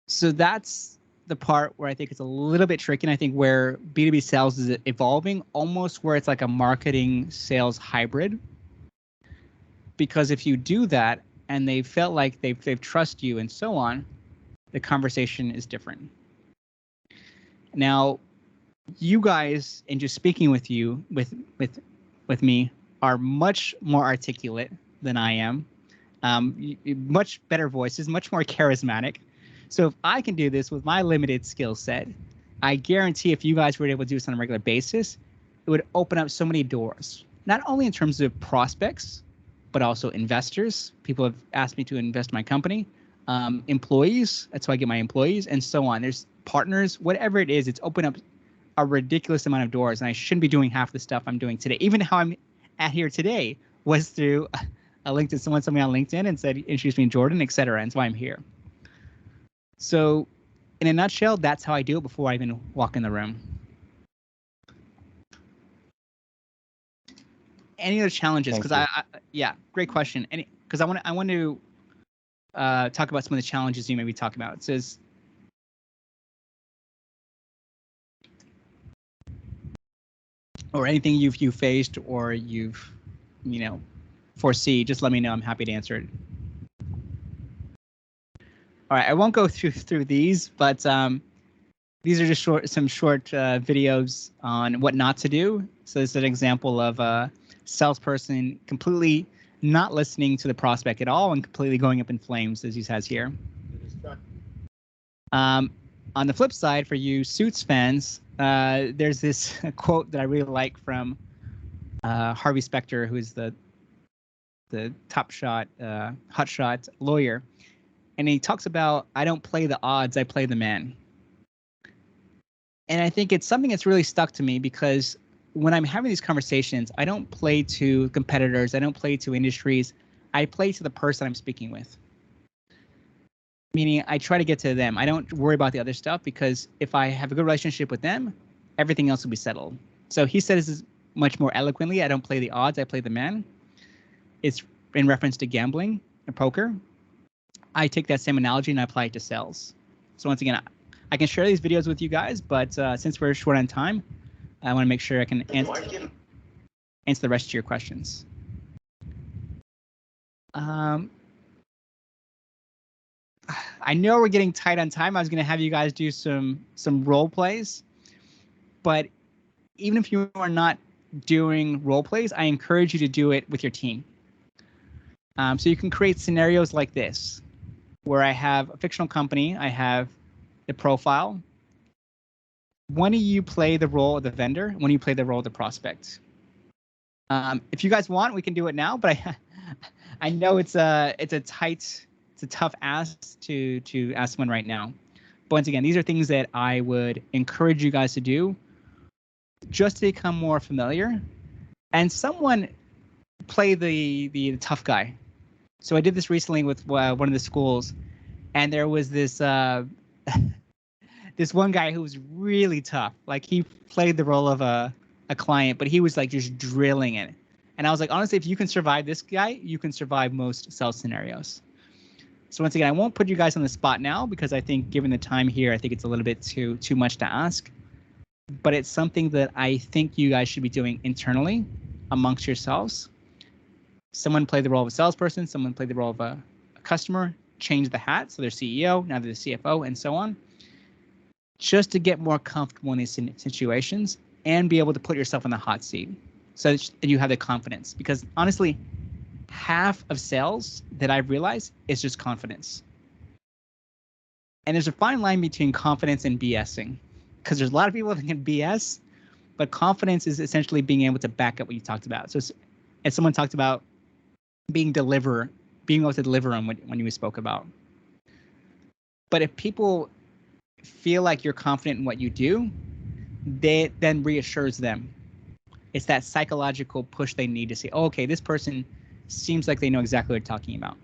So that's the part where I think it's a little bit tricky, and I think where B2B sales is evolving, almost where it's like a marketing sales hybrid. Because if you do that and they felt like they've trust you and so on, the conversation is different. Now, you guys, in just speaking with you, with me, are much more articulate than I am. Much better voices, much more charismatic. So if I can do this with my limited skill set, I guarantee if you guys were able to do this on a regular basis, it would open up so many doors, not only in terms of prospects, but also investors. People have asked me to invest in my company, employees. That's how I get my employees, and so on. There's partners, whatever it is, it's opened up a ridiculous amount of doors, and I shouldn't be doing half the stuff I'm doing today. Even how I'm at here today was through a LinkedIn. Someone sent me on LinkedIn and said, introduce me to Jordan, etc. And that's why I'm here. So in a nutshell, that's how I do it before I even walk in the room. Any other challenges? Because yeah, great question. Because I want to talk about some of the challenges you maybe talk about. It says, or anything you've faced or you've, foresee, just let me know. I'm happy to answer it. All right, I won't go through these, but these are just some short videos on what not to do. So this is an example of a salesperson completely not listening to the prospect at all and completely going up in flames, as he has here. On the flip side, for you Suits fans, there's this quote that I really like from Harvey Specter, who is the hotshot lawyer. And he talks about, I don't play the odds, I play the man. And I think it's something that's really stuck to me, because when I'm having these conversations, I don't play to competitors, I don't play to industries, I play to the person I'm speaking with. Meaning I try to get to them. I don't worry about the other stuff, because if I have a good relationship with them, everything else will be settled. So he says this much more eloquently, I don't play the odds, I play the man. It's in reference to gambling and poker. I take that same analogy and I apply it to sales. So once again, I can share these videos with you guys, but since we're short on time, I want to make sure I can answer the rest of your questions. I know we're getting tight on time. I was going to have you guys do some role plays, but even if you are not doing role plays, I encourage you to do it with your team. So you can create scenarios like this, where I have a fictional company, I have the profile. One of you play the role of the vendor, one of you play the role of the prospect. If you guys want, we can do it now, but I know it's a tough ask to ask one right now. But once again, these are things that I would encourage you guys to do just to become more familiar. And someone play the tough guy. So I did this recently with one of the schools, and there was this this one guy who was really tough. Like, he played the role of a client, but he was like just drilling it. And I was like, honestly, if you can survive this guy, you can survive most sales scenarios. So once again, I won't put you guys on the spot now, because I think given the time here, I think it's a little bit too much to ask. But it's something that I think you guys should be doing internally amongst yourselves. Someone played the role of a salesperson, someone played the role of a customer, change the hat, so they're CEO, now they're the CFO, and so on, just to get more comfortable in these situations and be able to put yourself in the hot seat so that you have the confidence. Because honestly, half of sales that I've realized is just confidence. And there's a fine line between confidence and BSing, because there's a lot of people that can BS, but confidence is essentially being able to back up what you talked about. So as someone talked about being able to deliver on when you spoke about. But if people feel like you're confident in what you do, that then reassures them. It's that psychological push they need to say, oh, okay, this person seems like they know exactly what they're talking about.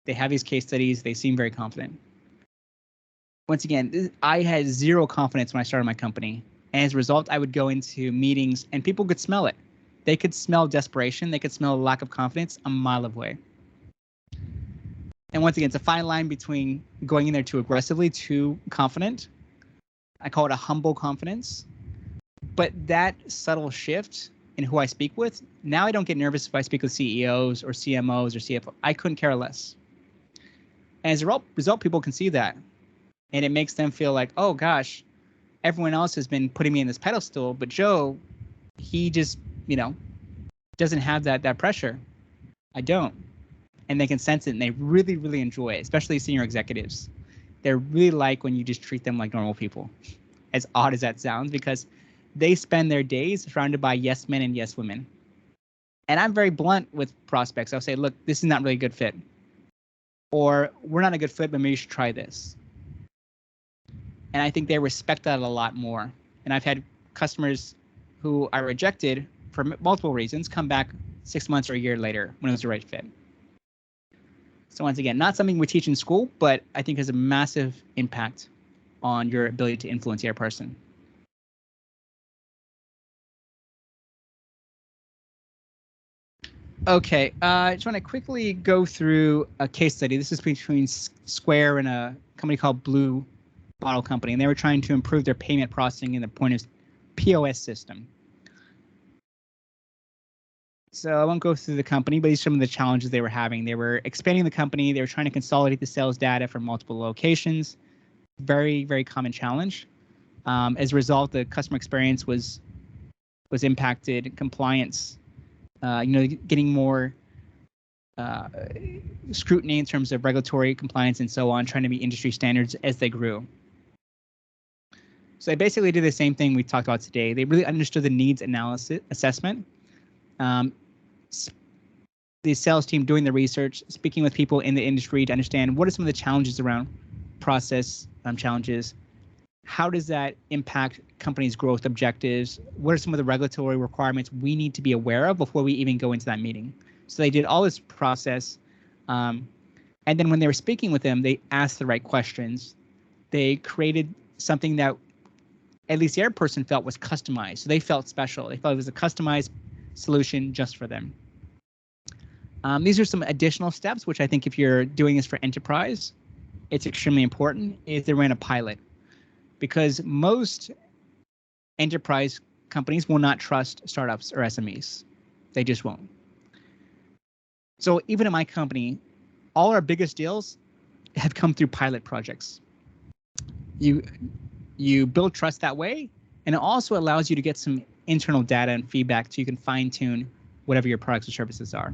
They have these case studies, they seem very confident. Once again, I had zero confidence when I started my company. And as a result, I would go into meetings and people could smell it. They could smell desperation. They could smell a lack of confidence a mile away. And once again, it's a fine line between going in there too aggressively, too confident. I call it a humble confidence. But that subtle shift in who I speak with, now I don't get nervous if I speak with CEOs or CMOs or CFOs. I couldn't care less. And as a result, people can see that. And it makes them feel like, oh gosh, everyone else has been putting me in this pedestal, but Joe, he just, doesn't have that pressure. I don't. And they can sense it, and they really, really enjoy it, especially senior executives. They really like when you just treat them like normal people. as odd as that sounds, because they spend their days surrounded by yes men and yes women. And I'm very blunt with prospects. I'll say, look, this is not really a good fit. Or we're not a good fit, but maybe you should try this. And I think they respect that a lot more. And I've had customers who I rejected for multiple reasons come back 6 months or a year later when it was the right fit. So once again, not something we teach in school, but I think has a massive impact on your ability to influence your person. Okay, I just want to quickly go through a case study. This is between Square and a company called Blue Bottle Company, and they were trying to improve their payment processing in the point of POS system. So I won't go through the company, but these are some of the challenges they were having. They were expanding the company. They were trying to consolidate the sales data from multiple locations. Very, very common challenge. As a result, the customer experience was impacted. Compliance, getting more scrutiny in terms of regulatory compliance and so on, trying to meet industry standards as they grew. So they basically did the same thing we talked about today. They really understood the needs assessment. The sales team doing the research, speaking with people in the industry to understand what are some of the challenges around process challenges. How does that impact companies' growth objectives? What are some of the regulatory requirements we need to be aware of before we even go into that meeting? So they did all this process. And then when they were speaking with them, they asked the right questions. They created something that at least their person felt was customized. So they felt special. They felt it was a customized solution just for them. These are some additional steps, which I think if you're doing this for enterprise, it's extremely important, is they ran a pilot. Because most enterprise companies will not trust startups or SMEs. They just won't. So even in my company, all our biggest deals have come through pilot projects. You build trust that way, and it also allows you to get some internal data and feedback so you can fine-tune whatever your products or services are.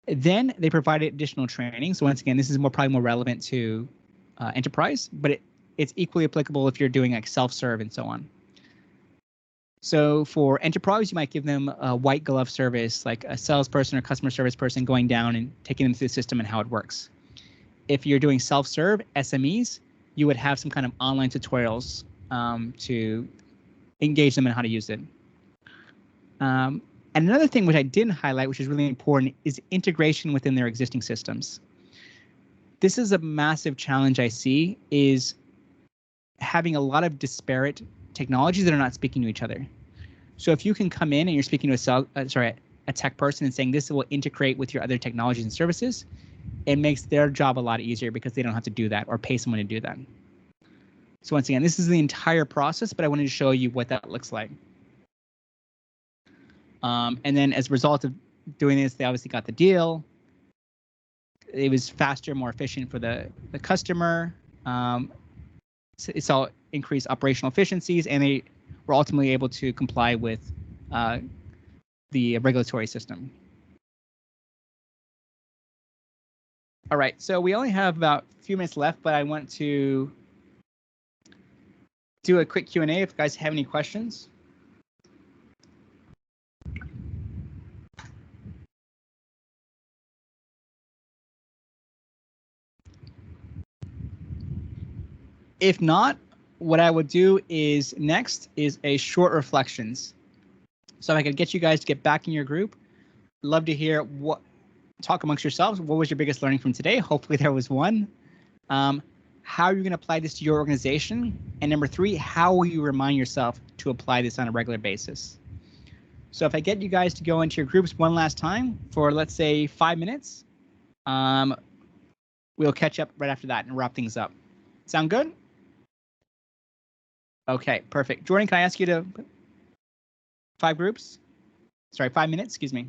Then they provided additional training. So once again, this is probably more relevant to enterprise, but it's equally applicable if you're doing like self-serve and so on. So for enterprise, you might give them a white glove service, like a salesperson or customer service person going down and taking them through the system and how it works. If you're doing self-serve SMEs, you would have some kind of online tutorials to engage them in how to use it. And another thing which I didn't highlight, which is really important, is integration within their existing systems. This is a massive challenge I see, is having a lot of disparate technologies that are not speaking to each other. So if you can come in and you're speaking to a tech person and saying this will integrate with your other technologies and services, it makes their job a lot easier because they don't have to do that or pay someone to do that. So once again, this is the entire process, but I wanted to show you what that looks like. And then as a result of doing this, they obviously got the deal. It was faster, more efficient for the customer. It saw increased operational efficiencies, and they were ultimately able to comply with the regulatory system. All right, so we only have about a few minutes left, but I want to do a quick Q&A if you guys have any questions. If not, what I would do is next is a short reflections. So if I could get you guys to get back in your group, love to hear talk amongst yourselves. What was your biggest learning from today? Hopefully there was one. How are you going to apply this to your organization? And number 3, how will you remind yourself to apply this on a regular basis? So if I get you guys to go into your groups one last time for, let's say, 5 minutes, we'll catch up right after that and wrap things up. Sound good? Okay, perfect. Jordan, can I ask you to 5 groups? Sorry, 5 minutes, excuse me.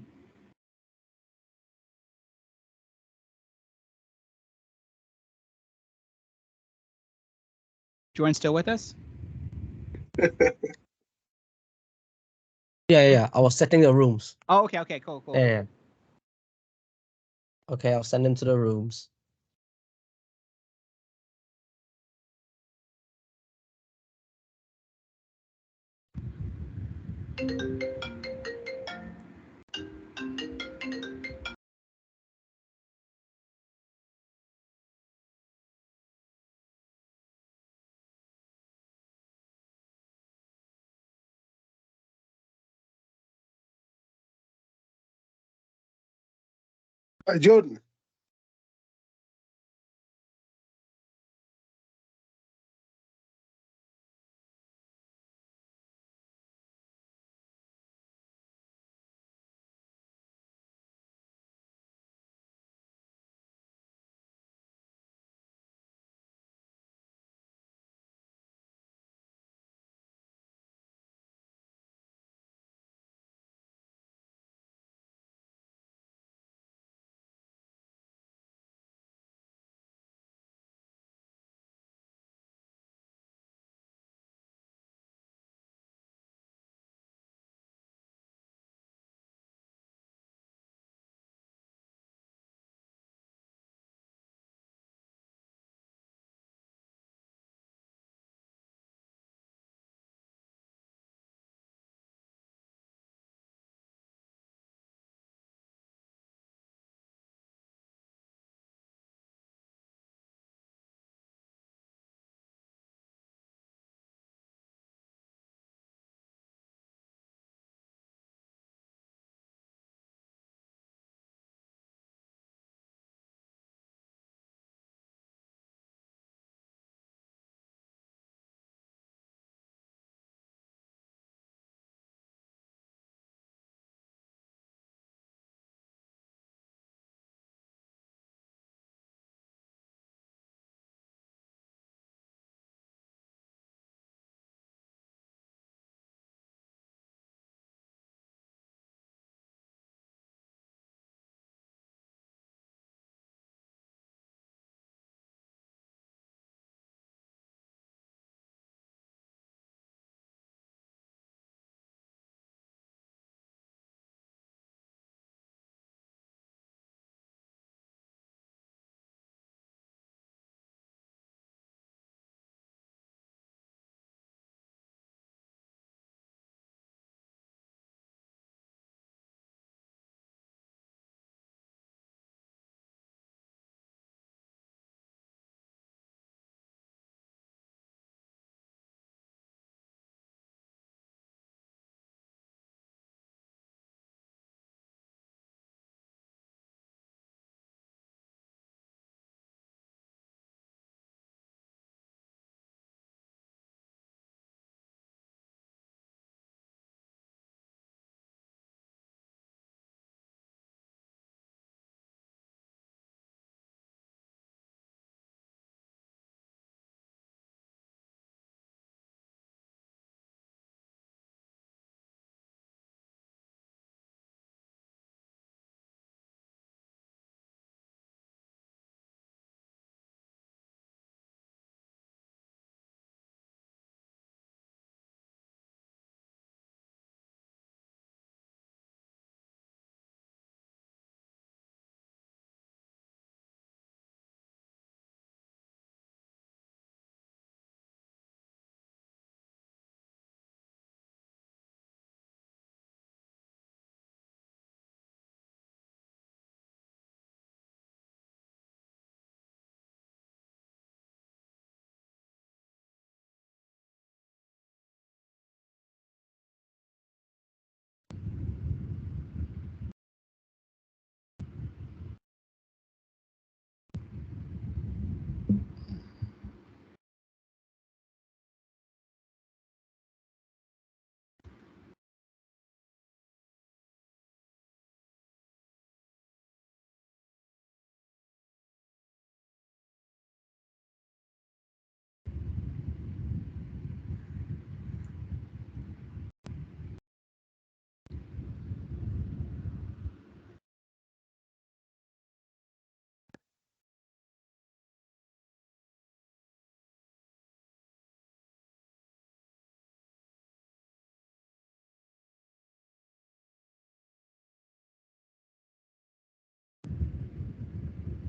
Jordan still with us? Yeah. I was setting the rooms. Oh, okay, cool. Yeah. Okay, I'll send them to the rooms. Jordan.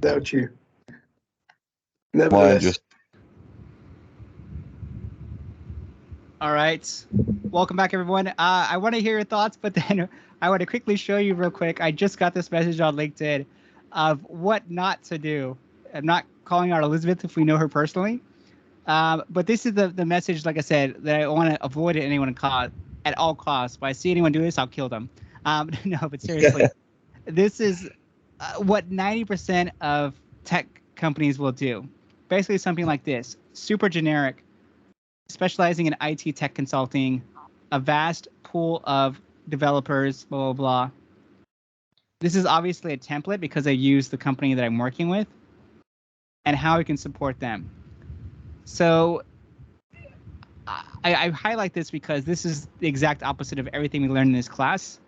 Without you. Nevertheless. All right. welcome back, everyone. I want to hear your thoughts, but then I want to quickly show you real quick. I just got this message on LinkedIn of what not to do. I'm not calling out Elizabeth if we know her personally, but this is the message, like I said, that I want to avoid anyone at all costs. If I see anyone do this, I'll kill them. No, but seriously, this is what 90% of tech companies will do. Basically, something like this: super generic, specializing in IT tech consulting, a vast pool of developers, blah, blah, blah. This is obviously a template because I use the company that I'm working with and how we can support them. So I highlight this because this is the exact opposite of everything we learned in this class.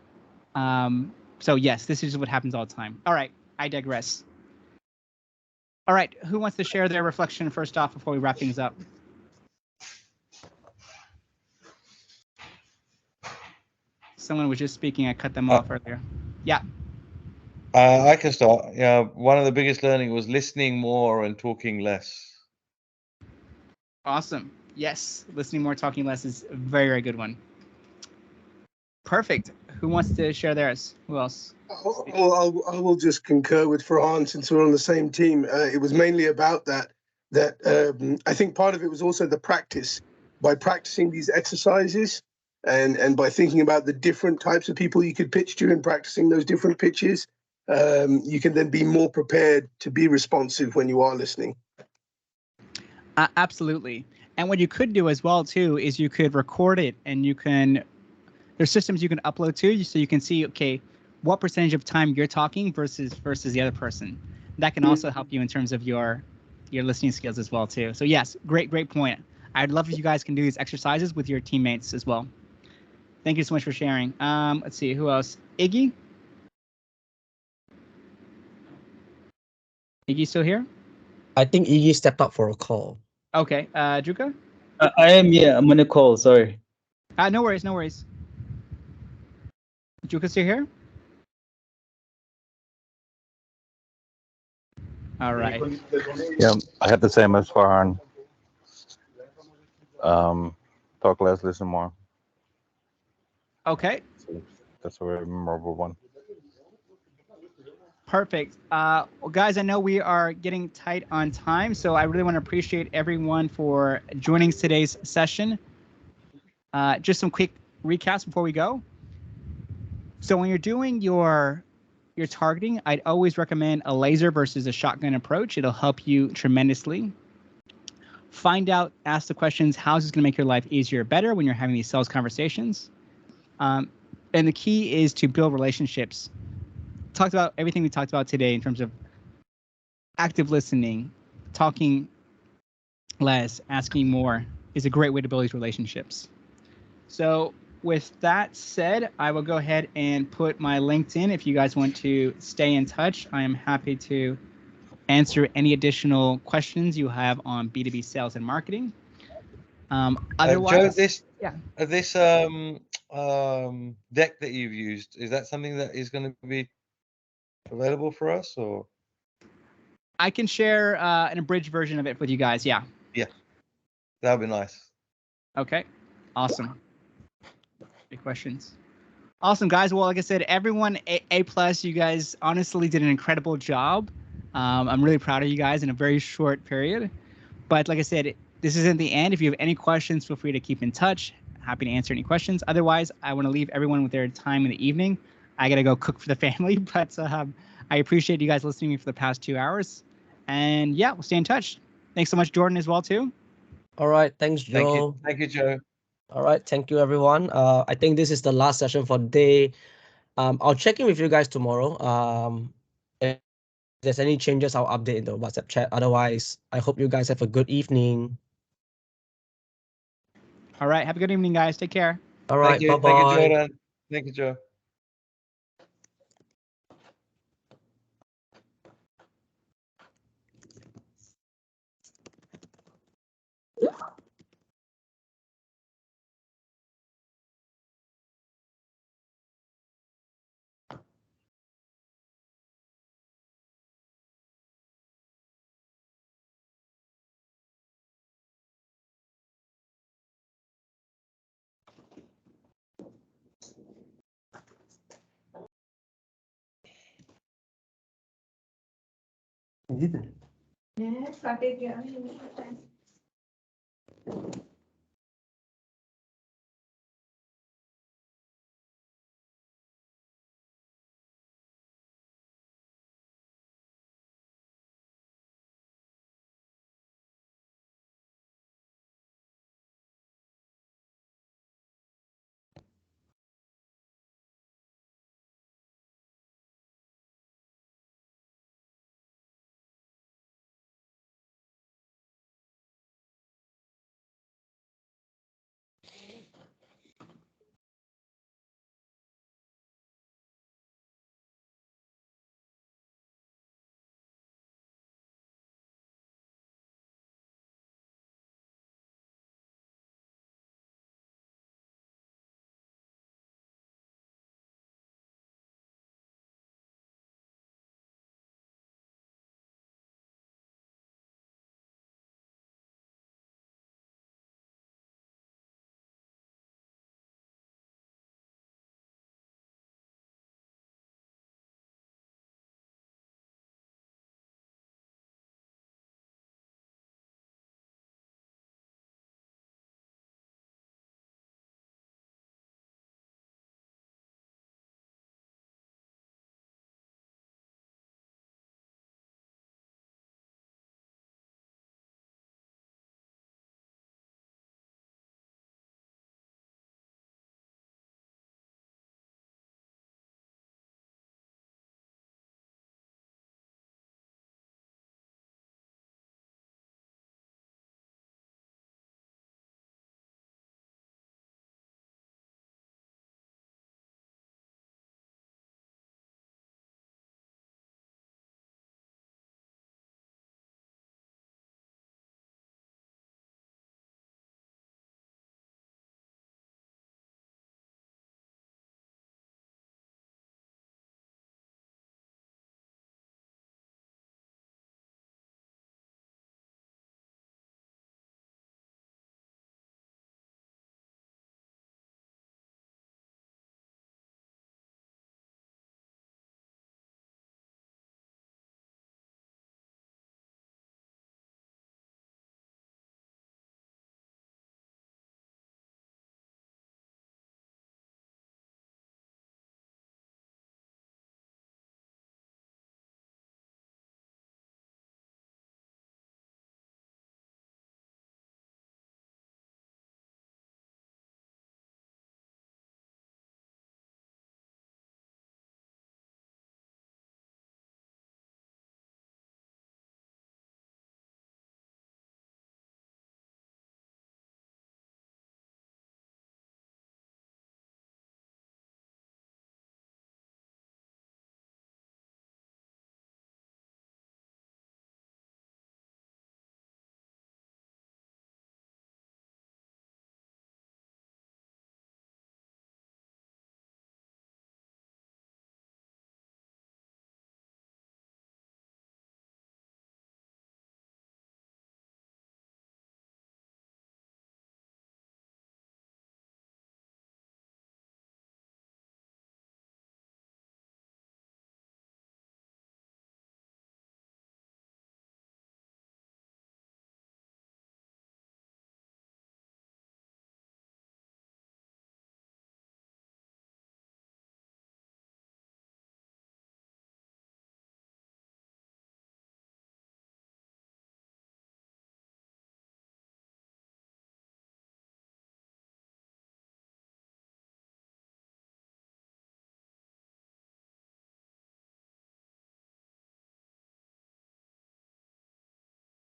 So yes, this is what happens all the time. All right, I digress. All right, who wants to share their reflection first off before we wrap things up? Someone was just speaking. I cut them off earlier. Yeah. I can start. Yeah, one of the biggest learning was listening more and talking less. Awesome. Yes, listening more, talking less is a very, very good one. Perfect. Who wants to share theirs? Who else? Well, I will just concur with Farhan since we're on the same team. It was mainly about that I think part of it was also the practice. By practicing these exercises and by thinking about the different types of people you could pitch to and practicing those different pitches, you can then be more prepared to be responsive when you are listening. Absolutely. And what you could do as well, too, is you could record it and there's systems you can upload to so you can see, okay, what percentage of time you're talking versus the other person. That can also help you in terms of your listening skills as well, too. So yes, great point. I'd love if you guys can do these exercises with your teammates as well. Thank you so much for sharing. Let's see, who else? Iggy? Iggy still here? I think Iggy stepped up for a call. Okay, Juka? I am, yeah, I'm on a call, sorry. No worries, no worries. Juka still here? All right. Yeah, I had the same as Farhan. Talk less, listen more. Okay. So that's a very memorable one. Perfect. Well, guys, I know we are getting tight on time, so I really want to appreciate everyone for joining today's session. Just some quick recaps before we go. So when you're doing your targeting, I'd always recommend a laser versus a shotgun approach. It'll help you tremendously. Find out, ask the questions, how is this going to make your life easier or better when you're having these sales conversations? And the key is to build relationships. Talked about everything we talked about today in terms of active listening, talking less, asking more is a great way to build these relationships. So with that said, I will go ahead and put my LinkedIn. If you guys want to stay in touch, I am happy to answer any additional questions you have on B2B sales and marketing. Otherwise, Joe, this deck that you've used, is that something that is going to be available for us, or? I can share an abridged version of it with you guys. Yeah. Yeah, that would be nice. Okay. Awesome. Any questions? Awesome, guys. Well, like I said, everyone A+. You guys honestly did an incredible job. I'm really proud of you guys in a very short period. But like I said, this isn't the end. If you have any questions, feel free to keep in touch. Happy to answer any questions. Otherwise, I want to leave everyone with their time in the evening. I got to go cook for the family, but I appreciate you guys listening to me for the past 2 hours. And yeah, we'll stay in touch. Thanks so much, Jordan, as well, too. All right. Thanks, Joe. Thank you, Joe. All right. Thank you, everyone. I think this is the last session for the day. I'll check in with you guys tomorrow. If there's any changes, I'll update in the WhatsApp chat. Otherwise, I hope you guys have a good evening. All right. Have a good evening, guys. Take care. All right. Bye-bye. Thank you, Jordan. Thank you, Joe. Is it? Yes, started.